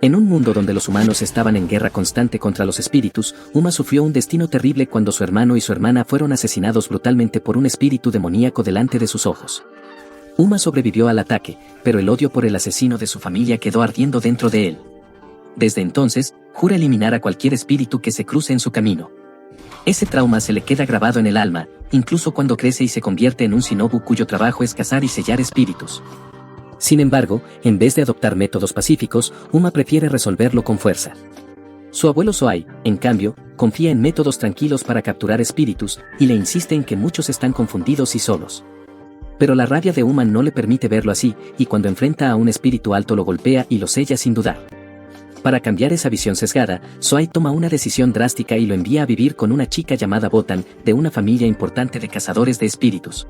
En un mundo donde los humanos estaban en guerra constante contra los espíritus, Uma sufrió un destino terrible cuando su hermano y su hermana fueron asesinados brutalmente por un espíritu demoníaco delante de sus ojos. Uma sobrevivió al ataque, pero el odio por el asesino de su familia quedó ardiendo dentro de él. Desde entonces, jura eliminar a cualquier espíritu que se cruce en su camino. Ese trauma se le queda grabado en el alma, incluso cuando crece y se convierte en un shinobu cuyo trabajo es cazar y sellar espíritus. Sin embargo, en vez de adoptar métodos pacíficos, Uma prefiere resolverlo con fuerza. Su abuelo Soai, en cambio, confía en métodos tranquilos para capturar espíritus, y le insiste en que muchos están confundidos y solos. Pero la rabia de Uma no le permite verlo así, y cuando enfrenta a un espíritu alto lo golpea y lo sella sin dudar. Para cambiar esa visión sesgada, Soai toma una decisión drástica y lo envía a vivir con una chica llamada Botan, de una familia importante de cazadores de espíritus.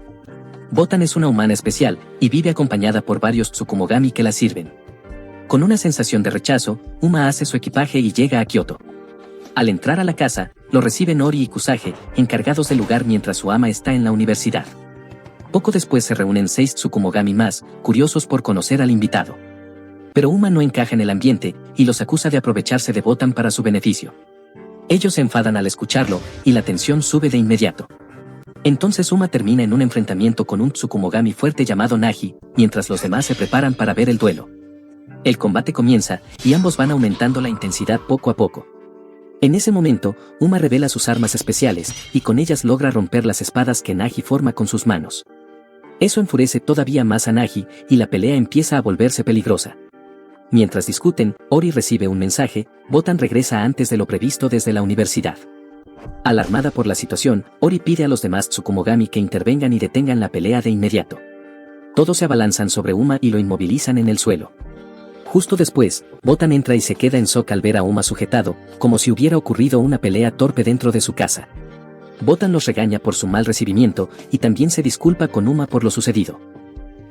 Botan es una humana especial, y vive acompañada por varios Tsukumogami que la sirven. Con una sensación de rechazo, Uma hace su equipaje y llega a Kioto. Al entrar a la casa, lo reciben Ori y Kusage, encargados del lugar mientras su ama está en la universidad. Poco después se reúnen 6 Tsukumogami más, curiosos por conocer al invitado. Pero Uma no encaja en el ambiente, y los acusa de aprovecharse de Botan para su beneficio. Ellos se enfadan al escucharlo, y la tensión sube de inmediato. Entonces Uma termina en un enfrentamiento con un Tsukumogami fuerte llamado Nagi, mientras los demás se preparan para ver el duelo. El combate comienza, y ambos van aumentando la intensidad poco a poco. En ese momento, Uma revela sus armas especiales, y con ellas logra romper las espadas que Nagi forma con sus manos. Eso enfurece todavía más a Nagi, y la pelea empieza a volverse peligrosa. Mientras discuten, Ori recibe un mensaje, Botan regresa antes de lo previsto desde la universidad. Alarmada por la situación, Ori pide a los demás Tsukumogami que intervengan y detengan la pelea de inmediato. Todos se abalanzan sobre Uma y lo inmovilizan en el suelo. Justo después, Botan entra y se queda en shock al ver a Uma sujetado, como si hubiera ocurrido una pelea torpe dentro de su casa. Botan los regaña por su mal recibimiento, y también se disculpa con Uma por lo sucedido.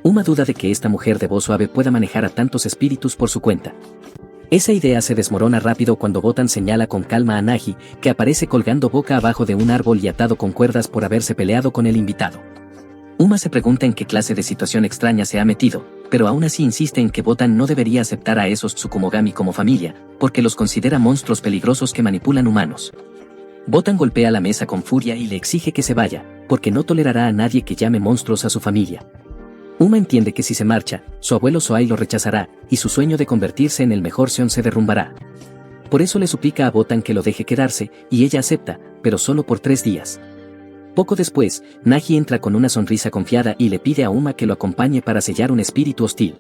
Uma duda de que esta mujer de voz suave pueda manejar a tantos espíritus por su cuenta. Esa idea se desmorona rápido cuando Botan señala con calma a Nagi, que aparece colgando boca abajo de un árbol y atado con cuerdas por haberse peleado con el invitado. Uma se pregunta en qué clase de situación extraña se ha metido, pero aún así insiste en que Botan no debería aceptar a esos Tsukumogami como familia, porque los considera monstruos peligrosos que manipulan humanos. Botan golpea la mesa con furia y le exige que se vaya, porque no tolerará a nadie que llame monstruos a su familia. Uma entiende que si se marcha, su abuelo Soai lo rechazará, y su sueño de convertirse en el mejor Seon se derrumbará. Por eso le suplica a Botan que lo deje quedarse, y ella acepta, pero solo por 3 días. Poco después, Nagi entra con una sonrisa confiada y le pide a Uma que lo acompañe para sellar un espíritu hostil.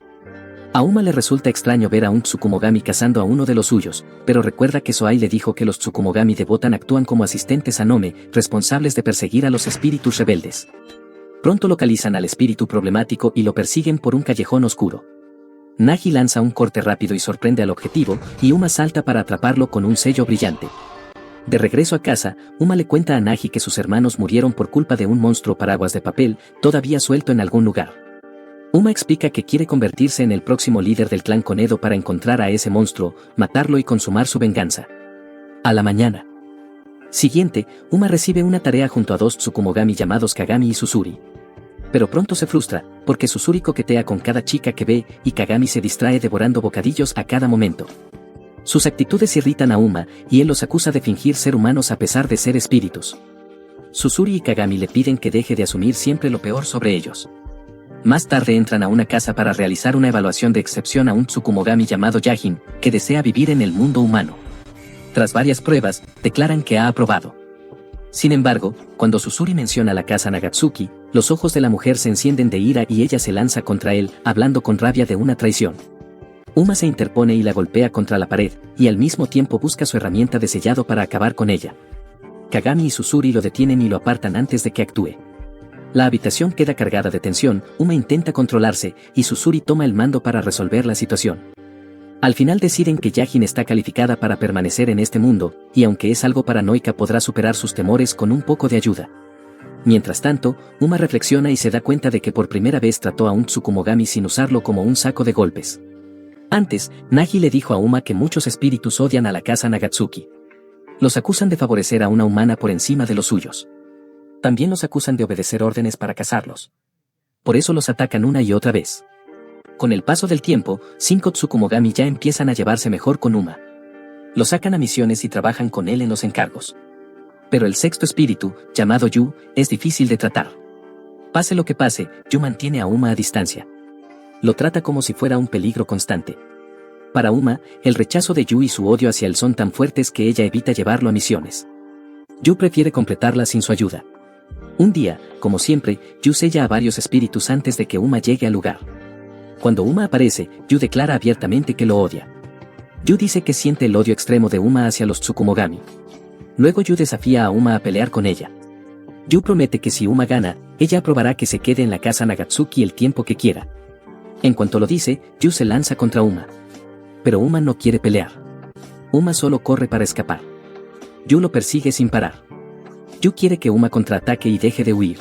A Uma le resulta extraño ver a un Tsukumogami cazando a uno de los suyos, pero recuerda que Soai le dijo que los Tsukumogami de Botan actúan como asistentes a Nome, responsables de perseguir a los espíritus rebeldes. Pronto localizan al espíritu problemático y lo persiguen por un callejón oscuro. Nagi lanza un corte rápido y sorprende al objetivo, y Uma salta para atraparlo con un sello brillante. De regreso a casa, Uma le cuenta a Nagi que sus hermanos murieron por culpa de un monstruo paraguas de papel, todavía suelto en algún lugar. Uma explica que quiere convertirse en el próximo líder del clan Konedo para encontrar a ese monstruo, matarlo y consumar su venganza. A la mañana siguiente, Uma recibe una tarea junto a 2 Tsukumogami llamados Kagami y Susuri. Pero pronto se frustra, porque Susuri coquetea con cada chica que ve, y Kagami se distrae devorando bocadillos a cada momento. Sus actitudes irritan a Uma, y él los acusa de fingir ser humanos a pesar de ser espíritus. Susuri y Kagami le piden que deje de asumir siempre lo peor sobre ellos. Más tarde entran a una casa para realizar una evaluación de excepción a un Tsukumogami llamado Yajin, que desea vivir en el mundo humano. Tras varias pruebas, declaran que ha aprobado. Sin embargo, cuando Susuri menciona la casa Nagatsuki, los ojos de la mujer se encienden de ira y ella se lanza contra él, hablando con rabia de una traición. Uma se interpone y la golpea contra la pared, y al mismo tiempo busca su herramienta de sellado para acabar con ella. Kagami y Susuri lo detienen y lo apartan antes de que actúe. La habitación queda cargada de tensión, Uma intenta controlarse, y Susuri toma el mando para resolver la situación. Al final deciden que Yajin está calificada para permanecer en este mundo, y aunque es algo paranoica podrá superar sus temores con un poco de ayuda. Mientras tanto, Uma reflexiona y se da cuenta de que por primera vez trató a un Tsukumogami sin usarlo como un saco de golpes. Antes, Nagi le dijo a Uma que muchos espíritus odian a la casa Nagatsuki. Los acusan de favorecer a una humana por encima de los suyos. También los acusan de obedecer órdenes para cazarlos. Por eso los atacan una y otra vez. Con el paso del tiempo, 5 Tsukumogami ya empiezan a llevarse mejor con Uma. Lo sacan a misiones y trabajan con él en los encargos. Pero el sexto espíritu, llamado Yu, es difícil de tratar. Pase lo que pase, Yu mantiene a Uma a distancia. Lo trata como si fuera un peligro constante. Para Uma, el rechazo de Yu y su odio hacia él son tan fuertes que ella evita llevarlo a misiones. Yu prefiere completarlas sin su ayuda. Un día, como siempre, Yu sella a varios espíritus antes de que Uma llegue al lugar. Cuando Uma aparece, Yu declara abiertamente que lo odia. Yu dice que siente el odio extremo de Uma hacia los Tsukumogami. Luego Yu desafía a Uma a pelear con ella. Yu promete que si Uma gana, ella aprobará que se quede en la casa Nagatsuki el tiempo que quiera. En cuanto lo dice, Yu se lanza contra Uma. Pero Uma no quiere pelear. Uma solo corre para escapar. Yu lo persigue sin parar. Yu quiere que Uma contraataque y deje de huir.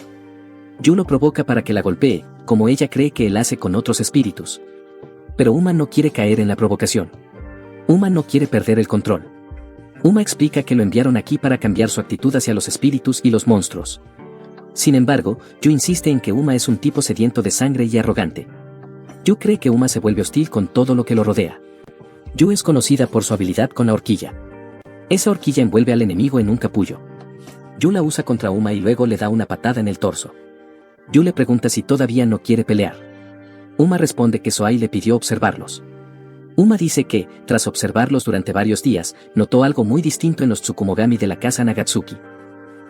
Yu lo provoca para que la golpee, como ella cree que él hace con otros espíritus. Pero Uma no quiere caer en la provocación. Uma no quiere perder el control. Uma explica que lo enviaron aquí para cambiar su actitud hacia los espíritus y los monstruos. Sin embargo, Yu insiste en que Uma es un tipo sediento de sangre y arrogante. Yu cree que Uma se vuelve hostil con todo lo que lo rodea. Yu es conocida por su habilidad con la horquilla. Esa horquilla envuelve al enemigo en un capullo. Yu la usa contra Uma y luego le da una patada en el torso. Yu le pregunta si todavía no quiere pelear. Uma responde que Soai le pidió observarlos. Uma dice que, tras observarlos durante varios días, notó algo muy distinto en los Tsukumogami de la casa Nagatsuki.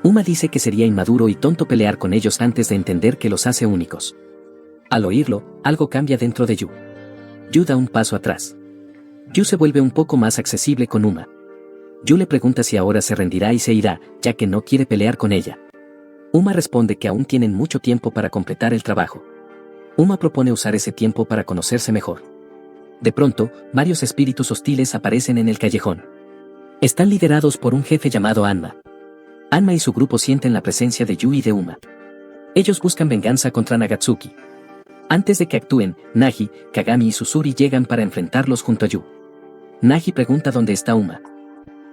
Uma dice que sería inmaduro y tonto pelear con ellos antes de entender que los hace únicos. Al oírlo, algo cambia dentro de Yu. Yu da un paso atrás. Yu se vuelve un poco más accesible con Uma. Yu le pregunta si ahora se rendirá y se irá, ya que no quiere pelear con ella. Uma responde que aún tienen mucho tiempo para completar el trabajo. Uma propone usar ese tiempo para conocerse mejor. De pronto, varios espíritus hostiles aparecen en el callejón. Están liderados por un jefe llamado Anma. Anma y su grupo sienten la presencia de Yu y de Uma. Ellos buscan venganza contra Nagatsuki. Antes de que actúen, Nagi, Kagami y Susuri llegan para enfrentarlos junto a Yu. Nagi pregunta dónde está Uma.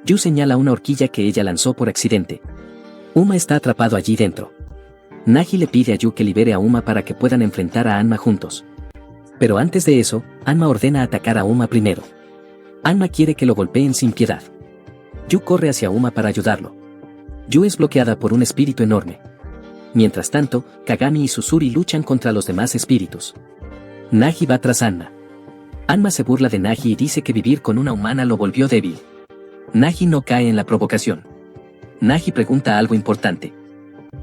Yu señala una horquilla que ella lanzó por accidente. Uma está atrapado allí dentro. Nagi le pide a Yu que libere a Uma para que puedan enfrentar a Anma juntos. Pero antes de eso, Anma ordena atacar a Uma primero. Anma quiere que lo golpeen sin piedad. Yu corre hacia Uma para ayudarlo. Yu es bloqueada por un espíritu enorme. Mientras tanto, Kagami y Susuri luchan contra los demás espíritus. Nagi va tras Anma. Anma se burla de Nagi y dice que vivir con una humana lo volvió débil. Nagi no cae en la provocación. Nagi pregunta algo importante.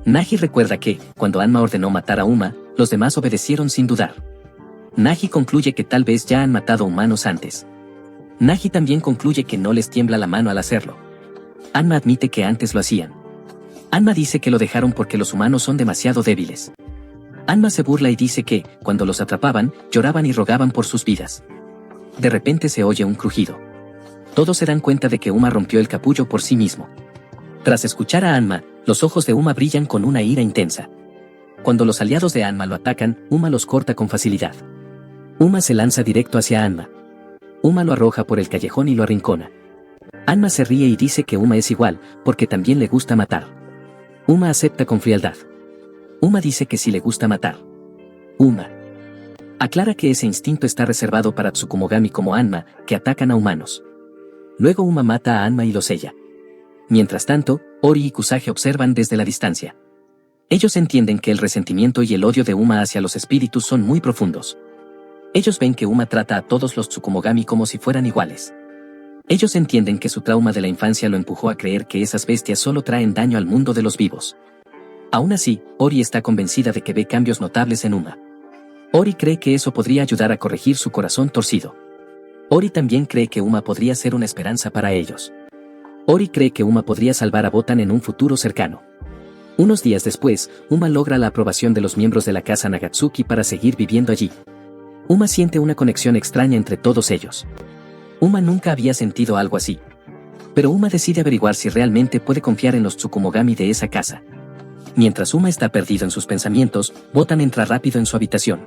Nagi recuerda que, cuando Anma ordenó matar a Uma, los demás obedecieron sin dudar. Nagi concluye que tal vez ya han matado humanos antes. Nagi también concluye que no les tiembla la mano al hacerlo. Anma admite que antes lo hacían. Anma dice que lo dejaron porque los humanos son demasiado débiles. Anma se burla y dice que, cuando los atrapaban, lloraban y rogaban por sus vidas. De repente se oye un crujido. Todos se dan cuenta de que Uma rompió el capullo por sí mismo. Tras escuchar a Anma, los ojos de Uma brillan con una ira intensa. Cuando los aliados de Anma lo atacan, Uma los corta con facilidad. Uma se lanza directo hacia Anma. Uma lo arroja por el callejón y lo arrincona. Anma se ríe y dice que Uma es igual, porque también le gusta matar. Uma acepta con frialdad. Uma dice que sí le gusta matar. Uma aclara que ese instinto está reservado para Tsukumogami como Anma, que atacan a humanos. Luego Uma mata a Anma y lo sella. Mientras tanto, Ori y Kusage observan desde la distancia. Ellos entienden que el resentimiento y el odio de Uma hacia los espíritus son muy profundos. Ellos ven que Uma trata a todos los Tsukumogami como si fueran iguales. Ellos entienden que su trauma de la infancia lo empujó a creer que esas bestias solo traen daño al mundo de los vivos. Aún así, Ori está convencida de que ve cambios notables en Uma. Ori cree que eso podría ayudar a corregir su corazón torcido. Ori también cree que Uma podría ser una esperanza para ellos. Ori cree que Uma podría salvar a Botan en un futuro cercano. Unos días después, Uma logra la aprobación de los miembros de la casa Nagatsuki para seguir viviendo allí. Uma siente una conexión extraña entre todos ellos. Uma nunca había sentido algo así. Pero Uma decide averiguar si realmente puede confiar en los Tsukumogami de esa casa. Mientras Uma está perdido en sus pensamientos, Botan entra rápido en su habitación.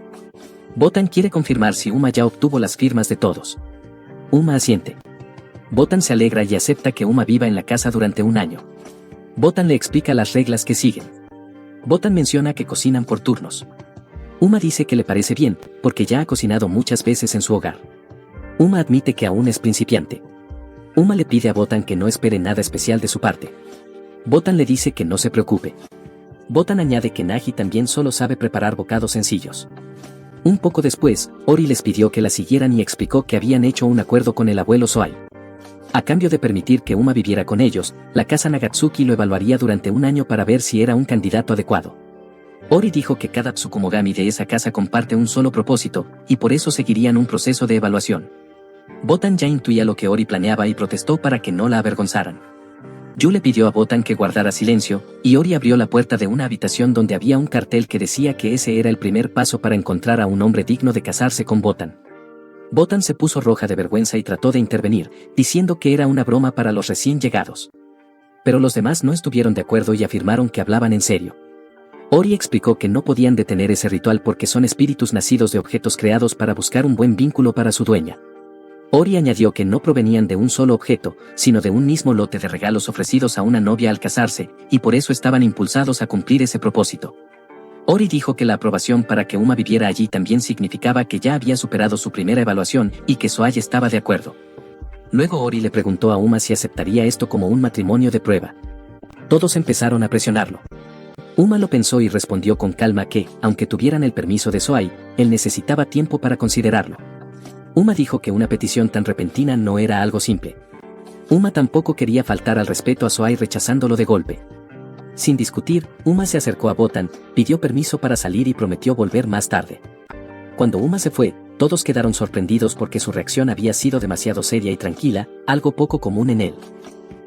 Botan quiere confirmar si Uma ya obtuvo las firmas de todos. Uma asiente. Botan se alegra y acepta que Uma viva en la casa durante un año. Botan le explica las reglas que siguen. Botan menciona que cocinan por turnos. Uma dice que le parece bien, porque ya ha cocinado muchas veces en su hogar. Uma admite que aún es principiante. Uma le pide a Botan que no espere nada especial de su parte. Botan le dice que no se preocupe. Botan añade que Nagi también solo sabe preparar bocados sencillos. Un poco después, Ori les pidió que la siguieran y explicó que habían hecho un acuerdo con el abuelo Soai. A cambio de permitir que Uma viviera con ellos, la casa Nagatsuki lo evaluaría durante un año para ver si era un candidato adecuado. Ori dijo que cada Tsukumogami de esa casa comparte un solo propósito, y por eso seguirían un proceso de evaluación. Botan ya intuía lo que Ori planeaba y protestó para que no la avergonzaran. Yu le pidió a Botan que guardara silencio, y Ori abrió la puerta de una habitación donde había un cartel que decía que ese era el primer paso para encontrar a un hombre digno de casarse con Botan. Botan se puso roja de vergüenza y trató de intervenir, diciendo que era una broma para los recién llegados. Pero los demás no estuvieron de acuerdo y afirmaron que hablaban en serio. Ori explicó que no podían detener ese ritual porque son espíritus nacidos de objetos creados para buscar un buen vínculo para su dueña. Ori añadió que no provenían de un solo objeto, sino de un mismo lote de regalos ofrecidos a una novia al casarse, y por eso estaban impulsados a cumplir ese propósito. Ori dijo que la aprobación para que Uma viviera allí también significaba que ya había superado su primera evaluación y que Soai estaba de acuerdo. Luego Ori le preguntó a Uma si aceptaría esto como un matrimonio de prueba. Todos empezaron a presionarlo. Uma lo pensó y respondió con calma que, aunque tuvieran el permiso de Soai, él necesitaba tiempo para considerarlo. Uma dijo que una petición tan repentina no era algo simple. Uma tampoco quería faltar al respeto a Soai rechazándolo de golpe. Sin discutir, Uma se acercó a Botan, pidió permiso para salir y prometió volver más tarde. Cuando Uma se fue, todos quedaron sorprendidos porque su reacción había sido demasiado seria y tranquila, algo poco común en él.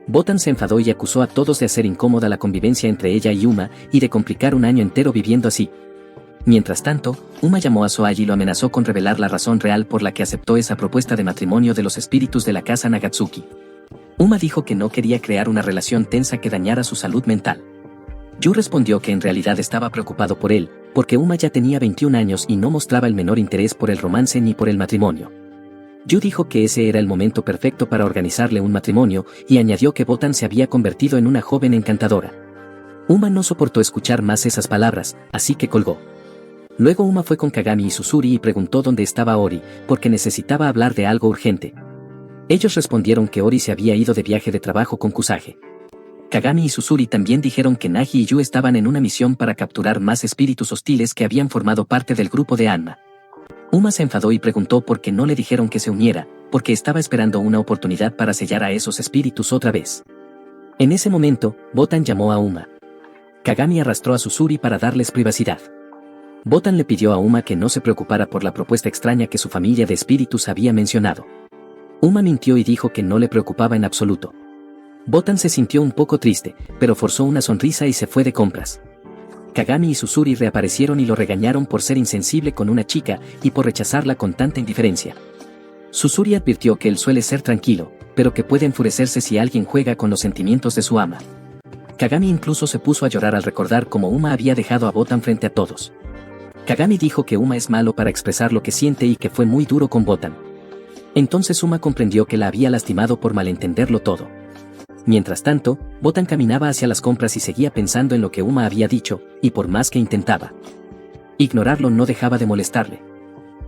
Botan se enfadó y acusó a todos de hacer incómoda la convivencia entre ella y Uma y de complicar un año entero viviendo así. Mientras tanto, Uma llamó a Soai y lo amenazó con revelar la razón real por la que aceptó esa propuesta de matrimonio de los espíritus de la casa Nagatsuki. Uma dijo que no quería crear una relación tensa que dañara su salud mental. Yu respondió que en realidad estaba preocupado por él, porque Uma ya tenía 21 años y no mostraba el menor interés por el romance ni por el matrimonio. Yu dijo que ese era el momento perfecto para organizarle un matrimonio y añadió que Botan se había convertido en una joven encantadora. Uma no soportó escuchar más esas palabras, así que colgó. Luego Uma fue con Kagami y Susuri y preguntó dónde estaba Ori, porque necesitaba hablar de algo urgente. Ellos respondieron que Ori se había ido de viaje de trabajo con Kusage. Kagami y Susuri también dijeron que Nagi y Yu estaban en una misión para capturar más espíritus hostiles que habían formado parte del grupo de Anma. Uma se enfadó y preguntó por qué no le dijeron que se uniera, porque estaba esperando una oportunidad para sellar a esos espíritus otra vez. En ese momento, Botan llamó a Uma. Kagami arrastró a Susuri para darles privacidad. Botan le pidió a Uma que no se preocupara por la propuesta extraña que su familia de espíritus había mencionado. Uma mintió y dijo que no le preocupaba en absoluto. Botan se sintió un poco triste, pero forzó una sonrisa y se fue de compras. Kagami y Susuri reaparecieron y lo regañaron por ser insensible con una chica y por rechazarla con tanta indiferencia. Susuri advirtió que él suele ser tranquilo, pero que puede enfurecerse si alguien juega con los sentimientos de su ama. Kagami incluso se puso a llorar al recordar cómo Uma había dejado a Botan frente a todos. Kagami dijo que Uma es malo para expresar lo que siente y que fue muy duro con Botan. Entonces Uma comprendió que la había lastimado por malentenderlo todo. Mientras tanto, Botan caminaba hacia las compras y seguía pensando en lo que Uma había dicho, y por más que intentaba ignorarlo no dejaba de molestarle.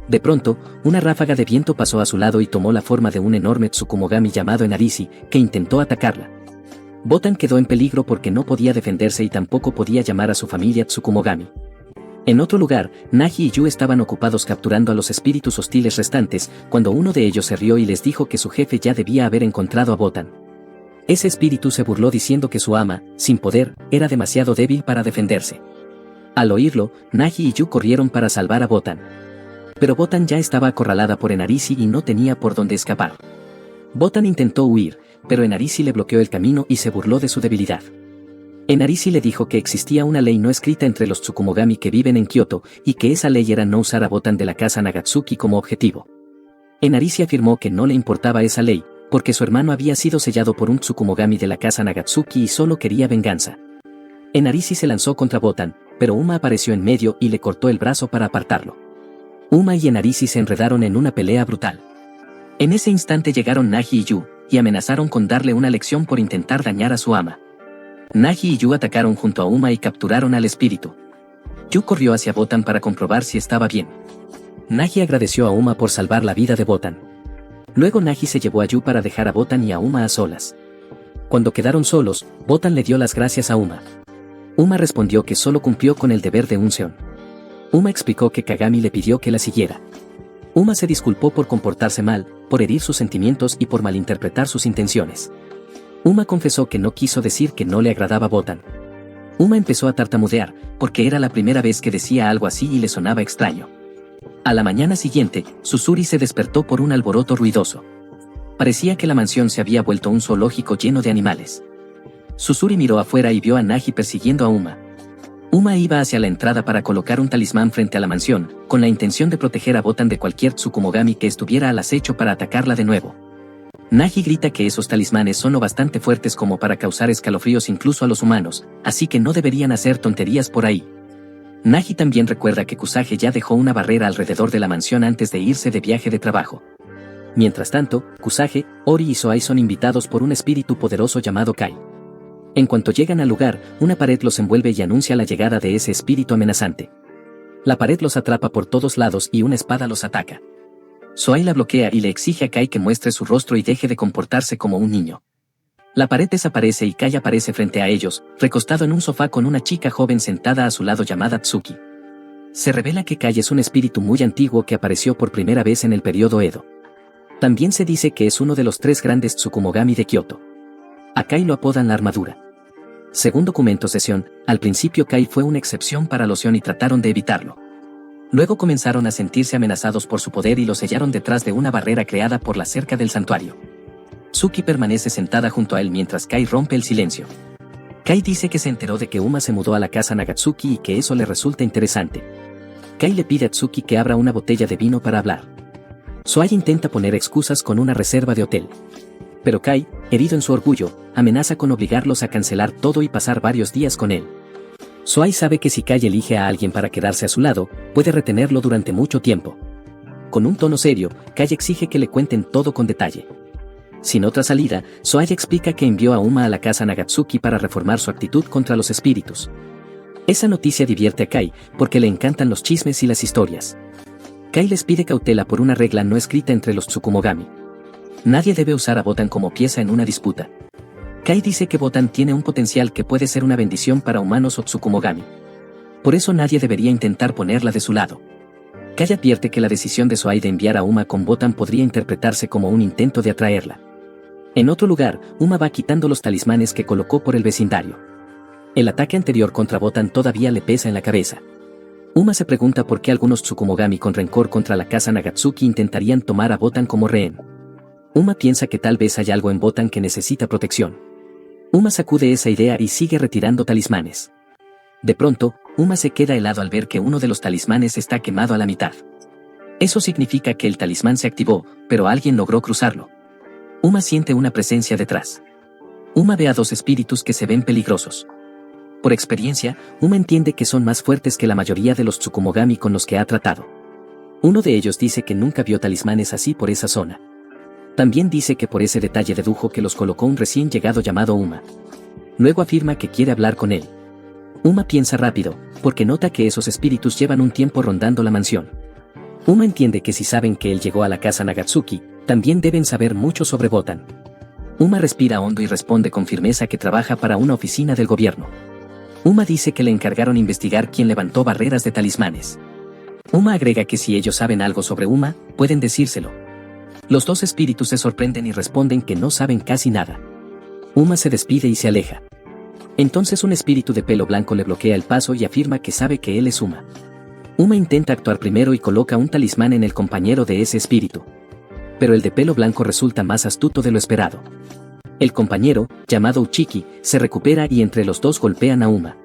De pronto, una ráfaga de viento pasó a su lado y tomó la forma de un enorme Tsukumogami llamado Enarisi, que intentó atacarla. Botan quedó en peligro porque no podía defenderse y tampoco podía llamar a su familia Tsukumogami. En otro lugar, Nagi y Yu estaban ocupados capturando a los espíritus hostiles restantes, cuando uno de ellos se rió y les dijo que su jefe ya debía haber encontrado a Botan. Ese espíritu se burló diciendo que su ama, sin poder, era demasiado débil para defenderse. Al oírlo, Nagi y Yu corrieron para salvar a Botan. Pero Botan ya estaba acorralada por Enarisi y no tenía por dónde escapar. Botan intentó huir, pero Enarisi le bloqueó el camino y se burló de su debilidad. Enarisi le dijo que existía una ley no escrita entre los Tsukumogami que viven en Kioto, y que esa ley era no usar a Botan de la casa Nagatsuki como objetivo. Enarisi afirmó que no le importaba esa ley, porque su hermano había sido sellado por un Tsukumogami de la casa Nagatsuki y solo quería venganza. Enarisi se lanzó contra Botan, pero Uma apareció en medio y le cortó el brazo para apartarlo. Uma y Enarisi se enredaron en una pelea brutal. En ese instante llegaron Nagi y Yu, y amenazaron con darle una lección por intentar dañar a su ama. Nagi y Yu atacaron junto a Uma y capturaron al espíritu. Yu corrió hacia Botan para comprobar si estaba bien. Nagi agradeció a Uma por salvar la vida de Botan. Luego Nagi se llevó a Yu para dejar a Botan y a Uma a solas. Cuando quedaron solos, Botan le dio las gracias a Uma. Uma respondió que solo cumplió con el deber de un Zeon. Uma explicó que Kagami le pidió que la siguiera. Uma se disculpó por comportarse mal, por herir sus sentimientos y por malinterpretar sus intenciones. Uma confesó que no quiso decir que no le agradaba Botan. Uma empezó a tartamudear, porque era la primera vez que decía algo así y le sonaba extraño. A la mañana siguiente, Susuri se despertó por un alboroto ruidoso. Parecía que la mansión se había vuelto un zoológico lleno de animales. Susuri miró afuera y vio a Nagi persiguiendo a Uma. Uma iba hacia la entrada para colocar un talismán frente a la mansión, con la intención de proteger a Botan de cualquier Tsukumogami que estuviera al acecho para atacarla de nuevo. Nagi grita que esos talismanes son lo bastante fuertes como para causar escalofríos incluso a los humanos, así que no deberían hacer tonterías por ahí. Nagi también recuerda que Kusage ya dejó una barrera alrededor de la mansión antes de irse de viaje de trabajo. Mientras tanto, Kusage, Ori y Soai son invitados por un espíritu poderoso llamado Kai. En cuanto llegan al lugar, una pared los envuelve y anuncia la llegada de ese espíritu amenazante. La pared los atrapa por todos lados y una espada los ataca. Soai la bloquea y le exige a Kai que muestre su rostro y deje de comportarse como un niño. La pared desaparece y Kai aparece frente a ellos, recostado en un sofá con una chica joven sentada a su lado llamada Tsuki. Se revela que Kai es un espíritu muy antiguo que apareció por primera vez en el periodo Edo. También se dice que es uno de los 3 grandes Tsukumogami de Kioto. A Kai lo apodan la armadura. Según documentos de Zeon, al principio Kai fue una excepción para los Zeon y trataron de evitarlo. Luego comenzaron a sentirse amenazados por su poder y lo sellaron detrás de una barrera creada por la cerca del santuario. Tsuki permanece sentada junto a él mientras Kai rompe el silencio. Kai dice que se enteró de que Uma se mudó a la casa Nagatsuki y que eso le resulta interesante. Kai le pide a Tsuki que abra una botella de vino para hablar. Soai intenta poner excusas con una reserva de hotel. Pero Kai, herido en su orgullo, amenaza con obligarlos a cancelar todo y pasar varios días con él. Soai sabe que si Kai elige a alguien para quedarse a su lado, puede retenerlo durante mucho tiempo. Con un tono serio, Kai exige que le cuenten todo con detalle. Sin otra salida, Soai explica que envió a Uma a la casa Nagatsuki para reformar su actitud contra los espíritus. Esa noticia divierte a Kai, porque le encantan los chismes y las historias. Kai les pide cautela por una regla no escrita entre los Tsukumogami. Nadie debe usar a Botan como pieza en una disputa. Kai dice que Botan tiene un potencial que puede ser una bendición para humanos o Tsukumogami. Por eso nadie debería intentar ponerla de su lado. Kai advierte que la decisión de Soai de enviar a Uma con Botan podría interpretarse como un intento de atraerla. En otro lugar, Uma va quitando los talismanes que colocó por el vecindario. El ataque anterior contra Botan todavía le pesa en la cabeza. Uma se pregunta por qué algunos Tsukumogami con rencor contra la casa Nagatsuki intentarían tomar a Botan como rehén. Uma piensa que tal vez hay algo en Botan que necesita protección. Uma sacude esa idea y sigue retirando talismanes. De pronto, Uma se queda helado al ver que uno de los talismanes está quemado a la mitad. Eso significa que el talismán se activó, pero alguien logró cruzarlo. Uma siente una presencia detrás. Uma ve a 2 espíritus que se ven peligrosos. Por experiencia, Uma entiende que son más fuertes que la mayoría de los Tsukumogami con los que ha tratado. Uno de ellos dice que nunca vio talismanes así por esa zona. También dice que por ese detalle dedujo que los colocó un recién llegado llamado Uma. Luego afirma que quiere hablar con él. Uma piensa rápido, porque nota que esos espíritus llevan un tiempo rondando la mansión. Uma entiende que si saben que él llegó a la casa Nagatsuki, también deben saber mucho sobre Botan. Uma respira hondo y responde con firmeza que trabaja para una oficina del gobierno. Uma dice que le encargaron investigar quién levantó barreras de talismanes. Uma agrega que si ellos saben algo sobre Uma, pueden decírselo. Los 2 espíritus se sorprenden y responden que no saben casi nada. Uma se despide y se aleja. Entonces un espíritu de pelo blanco le bloquea el paso y afirma que sabe que él es Uma. Uma intenta actuar primero y coloca un talismán en el compañero de ese espíritu. Pero el de pelo blanco resulta más astuto de lo esperado. El compañero, llamado Uchiki, se recupera y entre los 2 golpean a Uma.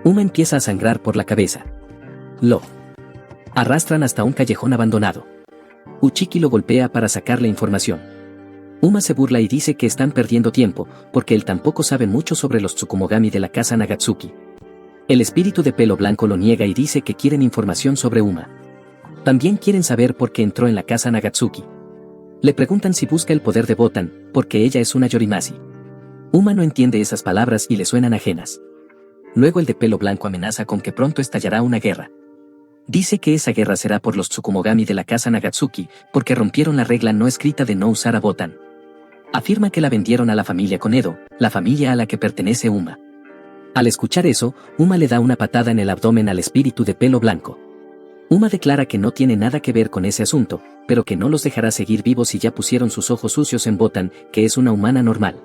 Uma empieza a sangrar por la cabeza. Lo arrastran hasta un callejón abandonado. Uchiki lo golpea para sacarle información. Uma se burla y dice que están perdiendo tiempo, porque él tampoco sabe mucho sobre los Tsukumogami de la casa Nagatsuki. El espíritu de pelo blanco lo niega y dice que quieren información sobre Uma. También quieren saber por qué entró en la casa Nagatsuki. Le preguntan si busca el poder de Botan, porque ella es una Yorimasi. Uma no entiende esas palabras y le suenan ajenas. Luego el de pelo blanco amenaza con que pronto estallará una guerra. Dice que esa guerra será por los Tsukumogami de la casa Nagatsuki, porque rompieron la regla no escrita de no usar a Botan. Afirma que la vendieron a la familia Konedo, la familia a la que pertenece Uma. Al escuchar eso, Uma le da una patada en el abdomen al espíritu de pelo blanco. Uma declara que no tiene nada que ver con ese asunto, pero que no los dejará seguir vivos si ya pusieron sus ojos sucios en Botan, que es una humana normal.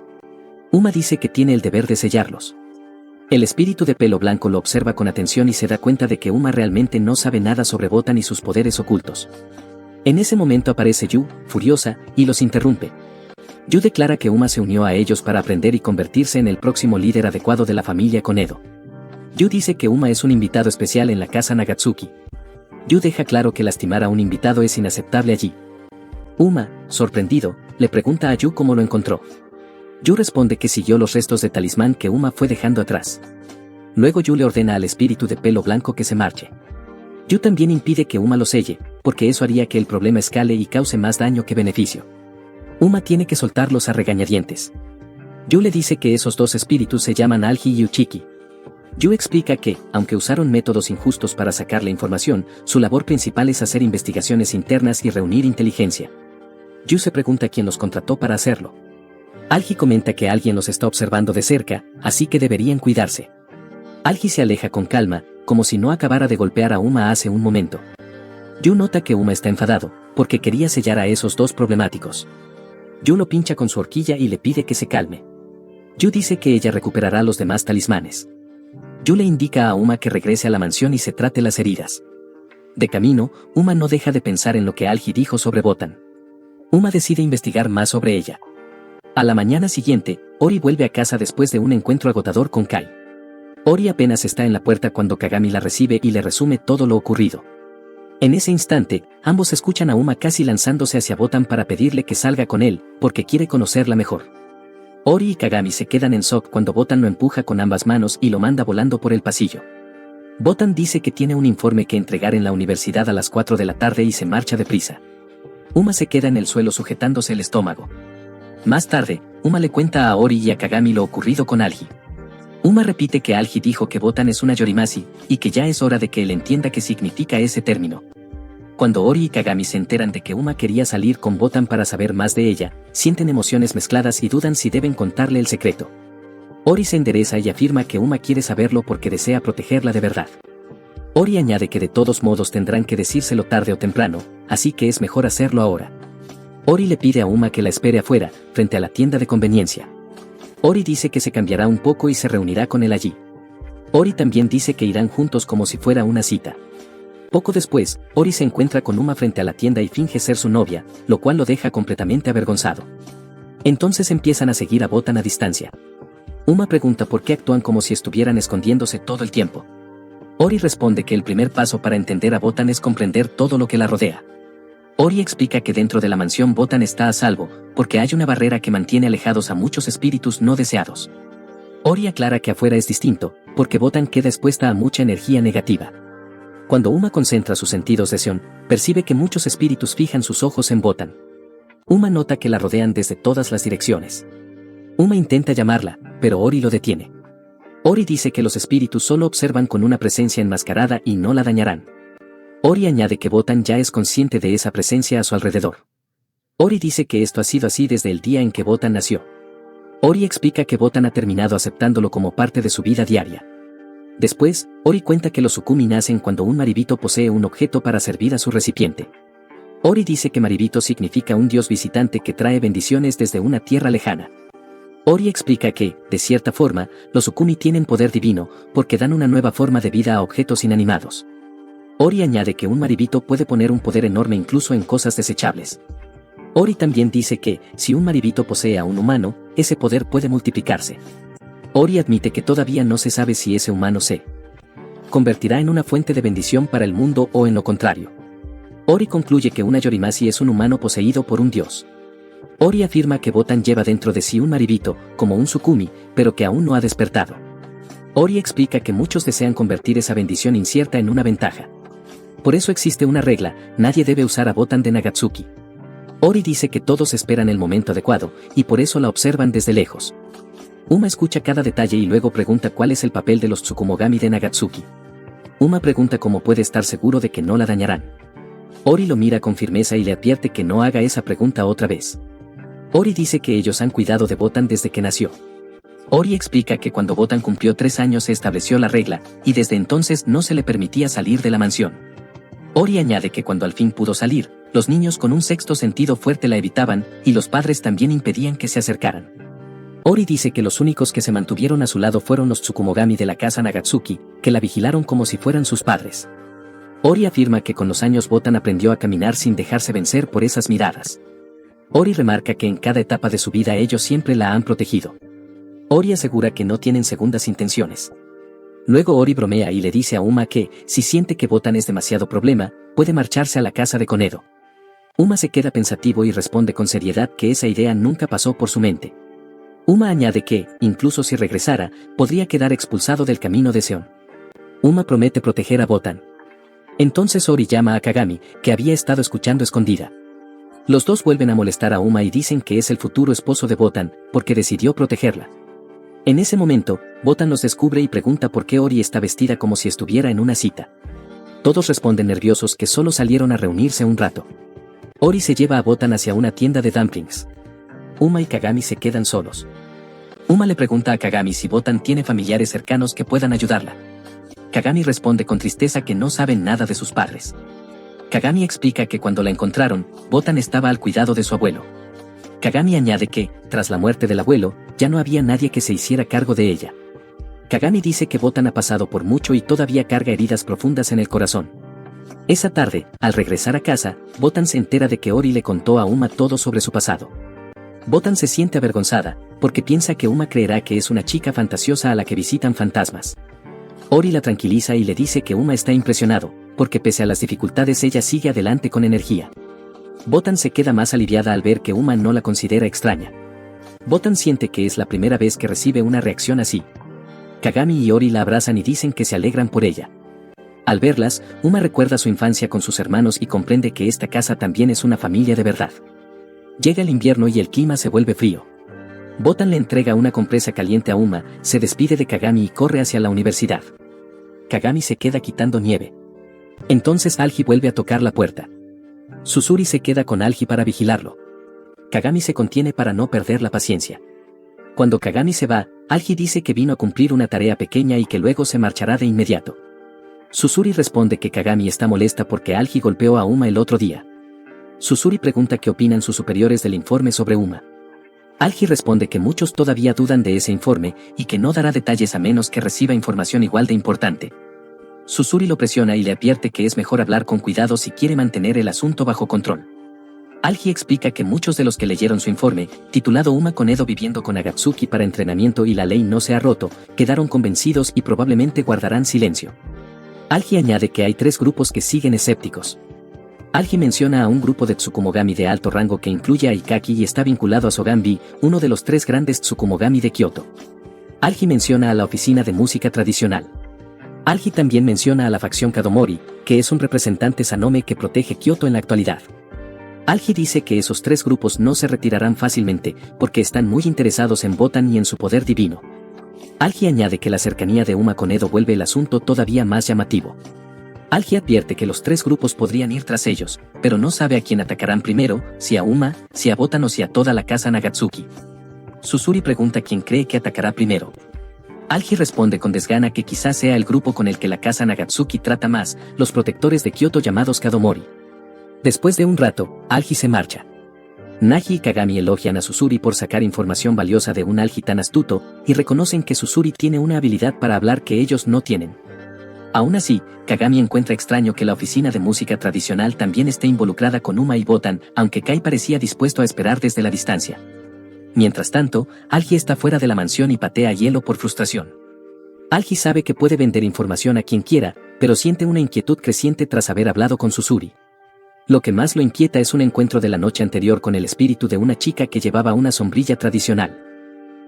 Uma dice que tiene el deber de sellarlos. El espíritu de pelo blanco lo observa con atención y se da cuenta de que Uma realmente no sabe nada sobre Botan y sus poderes ocultos. En ese momento aparece Yu, furiosa, y los interrumpe. Yu declara que Uma se unió a ellos para aprender y convertirse en el próximo líder adecuado de la familia Konedo. Yu dice que Uma es un invitado especial en la casa Nagatsuki. Yu deja claro que lastimar a un invitado es inaceptable allí. Uma, sorprendido, le pregunta a Yu cómo lo encontró. Yu responde que siguió los restos de talismán que Uma fue dejando atrás. Luego Yu le ordena al espíritu de pelo blanco que se marche. Yu también impide que Uma lo selle, porque eso haría que el problema escale y cause más daño que beneficio. Uma tiene que soltarlos a regañadientes. Yu le dice que esos dos espíritus se llaman Algi y Uchiki. Yu explica que, aunque usaron métodos injustos para sacar la información, su labor principal es hacer investigaciones internas y reunir inteligencia. Yu se pregunta quién los contrató para hacerlo. Algi comenta que alguien los está observando de cerca, así que deberían cuidarse. Algi se aleja con calma, como si no acabara de golpear a Uma hace un momento. Yu nota que Uma está enfadado, porque quería sellar a esos dos problemáticos. Yu lo pincha con su horquilla y le pide que se calme. Yu dice que ella recuperará los demás talismanes. Yu le indica a Uma que regrese a la mansión y se trate las heridas. De camino, Uma no deja de pensar en lo que Algi dijo sobre Botan. Uma decide investigar más sobre ella. A la mañana siguiente, Ori vuelve a casa después de un encuentro agotador con Kai. Ori apenas está en la puerta cuando Kagami la recibe y le resume todo lo ocurrido. En ese instante, ambos escuchan a Uma casi lanzándose hacia Botan para pedirle que salga con él, porque quiere conocerla mejor. Ori y Kagami se quedan en shock cuando Botan lo empuja con ambas manos y lo manda volando por el pasillo. Botan dice que tiene un informe que entregar en la universidad a las 4 de la tarde y se marcha deprisa. Uma se queda en el suelo sujetándose el estómago. Más tarde, Uma le cuenta a Ori y a Kagami lo ocurrido con Algi. Uma repite que Algi dijo que Botan es una Yorimasi, y que ya es hora de que él entienda qué significa ese término. Cuando Ori y Kagami se enteran de que Uma quería salir con Botan para saber más de ella, sienten emociones mezcladas y dudan si deben contarle el secreto. Ori se endereza y afirma que Uma quiere saberlo porque desea protegerla de verdad. Ori añade que de todos modos tendrán que decírselo tarde o temprano, así que es mejor hacerlo ahora. Ori le pide a Uma que la espere afuera, frente a la tienda de conveniencia. Ori dice que se cambiará un poco y se reunirá con él allí. Ori también dice que irán juntos como si fuera una cita. Poco después, Ori se encuentra con Uma frente a la tienda y finge ser su novia, lo cual lo deja completamente avergonzado. Entonces empiezan a seguir a Botan a distancia. Uma pregunta por qué actúan como si estuvieran escondiéndose todo el tiempo. Ori responde que el primer paso para entender a Botan es comprender todo lo que la rodea. Ori explica que dentro de la mansión Botan está a salvo, porque hay una barrera que mantiene alejados a muchos espíritus no deseados. Ori aclara que afuera es distinto, porque Botan queda expuesta a mucha energía negativa. Cuando Uma concentra sus sentidos de Sion, percibe que muchos espíritus fijan sus ojos en Botan. Uma nota que la rodean desde todas las direcciones. Uma intenta llamarla, pero Ori lo detiene. Ori dice que los espíritus solo observan con una presencia enmascarada y no la dañarán. Ori añade que Botan ya es consciente de esa presencia a su alrededor. Ori dice que esto ha sido así desde el día en que Botan nació. Ori explica que Botan ha terminado aceptándolo como parte de su vida diaria. Después, Ori cuenta que los Sukumi nacen cuando un maribito posee un objeto para servir a su recipiente. Ori dice que maribito significa un dios visitante que trae bendiciones desde una tierra lejana. Ori explica que, de cierta forma, los Sukumi tienen poder divino, porque dan una nueva forma de vida a objetos inanimados. Ori añade que un maribito puede poner un poder enorme incluso en cosas desechables. Ori también dice que, si un maribito posee a un humano, ese poder puede multiplicarse. Ori admite que todavía no se sabe si ese humano se convertirá en una fuente de bendición para el mundo o en lo contrario. Ori concluye que una Yorimasi es un humano poseído por un dios. Ori afirma que Botan lleva dentro de sí un maribito, como un Sukumi, pero que aún no ha despertado. Ori explica que muchos desean convertir esa bendición incierta en una ventaja. Por eso existe una regla: nadie debe usar a Botan de Nagatsuki. Ori dice que todos esperan el momento adecuado, y por eso la observan desde lejos. Uma escucha cada detalle y luego pregunta cuál es el papel de los Tsukumogami de Nagatsuki. Uma pregunta cómo puede estar seguro de que no la dañarán. Ori lo mira con firmeza y le advierte que no haga esa pregunta otra vez. Ori dice que ellos han cuidado de Botan desde que nació. Ori explica que cuando Botan cumplió 3 años se estableció la regla, y desde entonces no se le permitía salir de la mansión. Ori añade que cuando al fin pudo salir, los niños con un sexto sentido fuerte la evitaban, y los padres también impedían que se acercaran. Ori dice que los únicos que se mantuvieron a su lado fueron los Tsukumogami de la casa Nagatsuki, que la vigilaron como si fueran sus padres. Ori afirma que con los años Botan aprendió a caminar sin dejarse vencer por esas miradas. Ori remarca que en cada etapa de su vida ellos siempre la han protegido. Ori asegura que no tienen segundas intenciones. Luego Ori bromea y le dice a Uma que, si siente que Botan es demasiado problema, puede marcharse a la casa de Konedo. Uma se queda pensativo y responde con seriedad que esa idea nunca pasó por su mente. Uma añade que, incluso si regresara, podría quedar expulsado del camino de Seon. Uma promete proteger a Botan. Entonces Ori llama a Kagami, que había estado escuchando escondida. Los dos vuelven a molestar a Uma y dicen que es el futuro esposo de Botan, porque decidió protegerla. En ese momento, Botan los descubre y pregunta por qué Ori está vestida como si estuviera en una cita. Todos responden nerviosos que solo salieron a reunirse un rato. Ori se lleva a Botan hacia una tienda de dumplings. Uma y Kagami se quedan solos. Uma le pregunta a Kagami si Botan tiene familiares cercanos que puedan ayudarla. Kagami responde con tristeza que no saben nada de sus padres. Kagami explica que cuando la encontraron, Botan estaba al cuidado de su abuelo. Kagami añade que, tras la muerte del abuelo, ya no había nadie que se hiciera cargo de ella. Kagami dice que Botan ha pasado por mucho y todavía carga heridas profundas en el corazón. Esa tarde, al regresar a casa, Botan se entera de que Ori le contó a Uma todo sobre su pasado. Botan se siente avergonzada, porque piensa que Uma creerá que es una chica fantasiosa a la que visitan fantasmas. Ori la tranquiliza y le dice que Uma está impresionado, porque pese a las dificultades ella sigue adelante con energía. Botan se queda más aliviada al ver que Uma no la considera extraña. Botan siente que es la primera vez que recibe una reacción así. Kagami y Ori la abrazan y dicen que se alegran por ella. Al verlas, Uma recuerda su infancia con sus hermanos y comprende que esta casa también es una familia de verdad. Llega el invierno y el clima se vuelve frío. Botan le entrega una compresa caliente a Uma, se despide de Kagami y corre hacia la universidad. Kagami se queda quitando nieve. Entonces Algi vuelve a tocar la puerta. Susuri se queda con Algi para vigilarlo. Kagami se contiene para no perder la paciencia. Cuando Kagami se va, Algi dice que vino a cumplir una tarea pequeña y que luego se marchará de inmediato. Susuri responde que Kagami está molesta porque Algi golpeó a Uma el otro día. Susuri pregunta qué opinan sus superiores del informe sobre Uma. Algi responde que muchos todavía dudan de ese informe y que no dará detalles a menos que reciba información igual de importante. Susuri lo presiona y le advierte que es mejor hablar con cuidado si quiere mantener el asunto bajo control. Algi explica que muchos de los que leyeron su informe, titulado Uma Konedo viviendo con Agatsuki para entrenamiento y la ley no se ha roto, quedaron convencidos y probablemente guardarán silencio. Algi añade que hay 3 grupos que siguen escépticos. Algi menciona a un grupo de Tsukumogami de alto rango que incluye a Ikaki y está vinculado a Sogambi, uno de los 3 grandes Tsukumogami de Kioto. Algi menciona a la oficina de música tradicional. Algi también menciona a la facción Kadomori, que es un representante Sanome que protege Kioto en la actualidad. Algi dice que esos 3 grupos no se retirarán fácilmente, porque están muy interesados en Botan y en su poder divino. Algi añade que la cercanía de Uma Konedo vuelve el asunto todavía más llamativo. Algi advierte que los 3 grupos podrían ir tras ellos, pero no sabe a quién atacarán primero, si a Uma, si a Botan o si a toda la casa Nagatsuki. Susuri pregunta quién cree que atacará primero. Algi responde con desgana que quizás sea el grupo con el que la casa Nagatsuki trata más, los protectores de Kioto llamados Kadomori. Después de un rato, Algi se marcha. Nagi y Kagami elogian a Susuri por sacar información valiosa de un Algi tan astuto, y reconocen que Susuri tiene una habilidad para hablar que ellos no tienen. Aún así, Kagami encuentra extraño que la oficina de música tradicional también esté involucrada con Uma y Botan, aunque Kai parecía dispuesto a esperar desde la distancia. Mientras tanto, Algi está fuera de la mansión y patea hielo por frustración. Algi sabe que puede vender información a quien quiera, pero siente una inquietud creciente tras haber hablado con Susuri. Lo que más lo inquieta es un encuentro de la noche anterior con el espíritu de una chica que llevaba una sombrilla tradicional.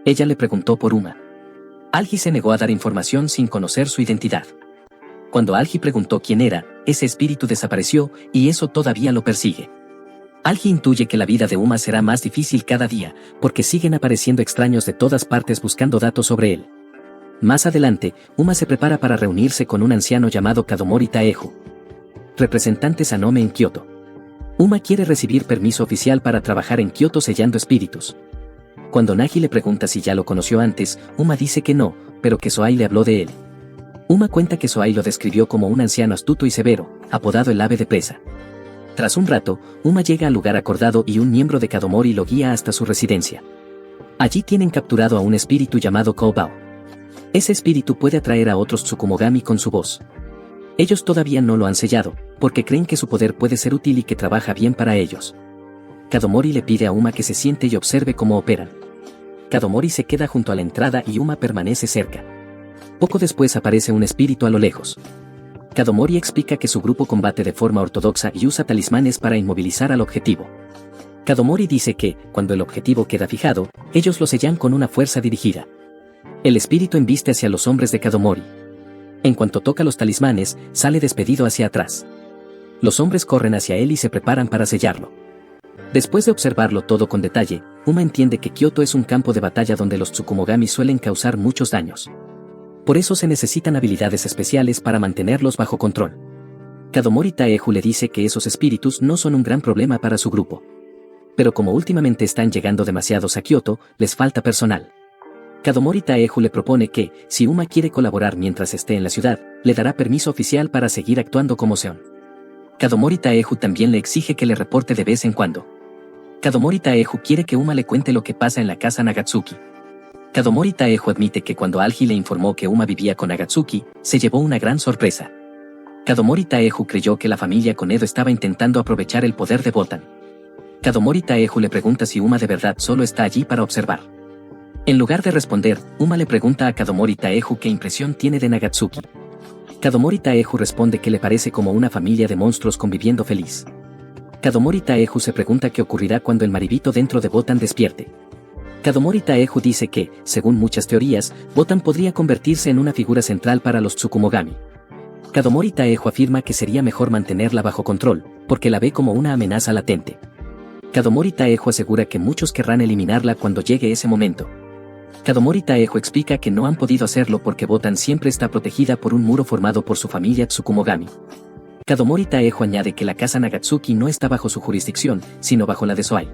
Ella le preguntó por Uma. Algi se negó a dar información sin conocer su identidad. Cuando Algi preguntó quién era, ese espíritu desapareció, y eso todavía lo persigue. Alguien intuye que la vida de Uma será más difícil cada día, porque siguen apareciendo extraños de todas partes buscando datos sobre él. Más adelante, Uma se prepara para reunirse con un anciano llamado Kadomori Taeju, representante Sanome en Kioto. Uma quiere recibir permiso oficial para trabajar en Kioto sellando espíritus. Cuando Nagi le pregunta si ya lo conoció antes, Uma dice que no, pero que Soai le habló de él. Uma cuenta que Soai lo describió como un anciano astuto y severo, apodado el ave de presa. Tras un rato, Uma llega al lugar acordado y un miembro de Kadomori lo guía hasta su residencia. Allí tienen capturado a un espíritu llamado Koubao. Ese espíritu puede atraer a otros Tsukumogami con su voz. Ellos todavía no lo han sellado, porque creen que su poder puede ser útil y que trabaja bien para ellos. Kadomori le pide a Uma que se siente y observe cómo operan. Kadomori se queda junto a la entrada y Uma permanece cerca. Poco después aparece un espíritu a lo lejos. Kadomori explica que su grupo combate de forma ortodoxa y usa talismanes para inmovilizar al objetivo. Kadomori dice que, cuando el objetivo queda fijado, ellos lo sellan con una fuerza dirigida. El espíritu embiste hacia los hombres de Kadomori. En cuanto toca los talismanes, sale despedido hacia atrás. Los hombres corren hacia él y se preparan para sellarlo. Después de observarlo todo con detalle, Uma entiende que Kioto es un campo de batalla donde los Tsukumogami suelen causar muchos daños. Por eso se necesitan habilidades especiales para mantenerlos bajo control. Kadomori Taeju le dice que esos espíritus no son un gran problema para su grupo. Pero como últimamente están llegando demasiados a Kioto, les falta personal. Kadomori Taeju le propone que, si Uma quiere colaborar mientras esté en la ciudad, le dará permiso oficial para seguir actuando como Seon. Kadomori Taeju también le exige que le reporte de vez en cuando. Kadomori Taeju quiere que Uma le cuente lo que pasa en la casa Nagatsuki. Kadomori Taeju admite que cuando Algi le informó que Uma vivía con Nagatsuki, se llevó una gran sorpresa. Kadomori Taeju creyó que la familia Konedo estaba intentando aprovechar el poder de Botan. Kadomori Taeju le pregunta si Uma de verdad solo está allí para observar. En lugar de responder, Uma le pregunta a Kadomori Taeju qué impresión tiene de Nagatsuki. Kadomori Taeju responde que le parece como una familia de monstruos conviviendo feliz. Kadomori Taeju se pregunta qué ocurrirá cuando el maribito dentro de Botan despierte. Kadomori Taeju dice que, según muchas teorías, Botan podría convertirse en una figura central para los Tsukumogami. Kadomori Taeju afirma que sería mejor mantenerla bajo control, porque la ve como una amenaza latente. Kadomori Taeju asegura que muchos querrán eliminarla cuando llegue ese momento. Kadomori Taeju explica que no han podido hacerlo porque Botan siempre está protegida por un muro formado por su familia Tsukumogami. Kadomori Taeju añade que la casa Nagatsuki no está bajo su jurisdicción, sino bajo la de Soai.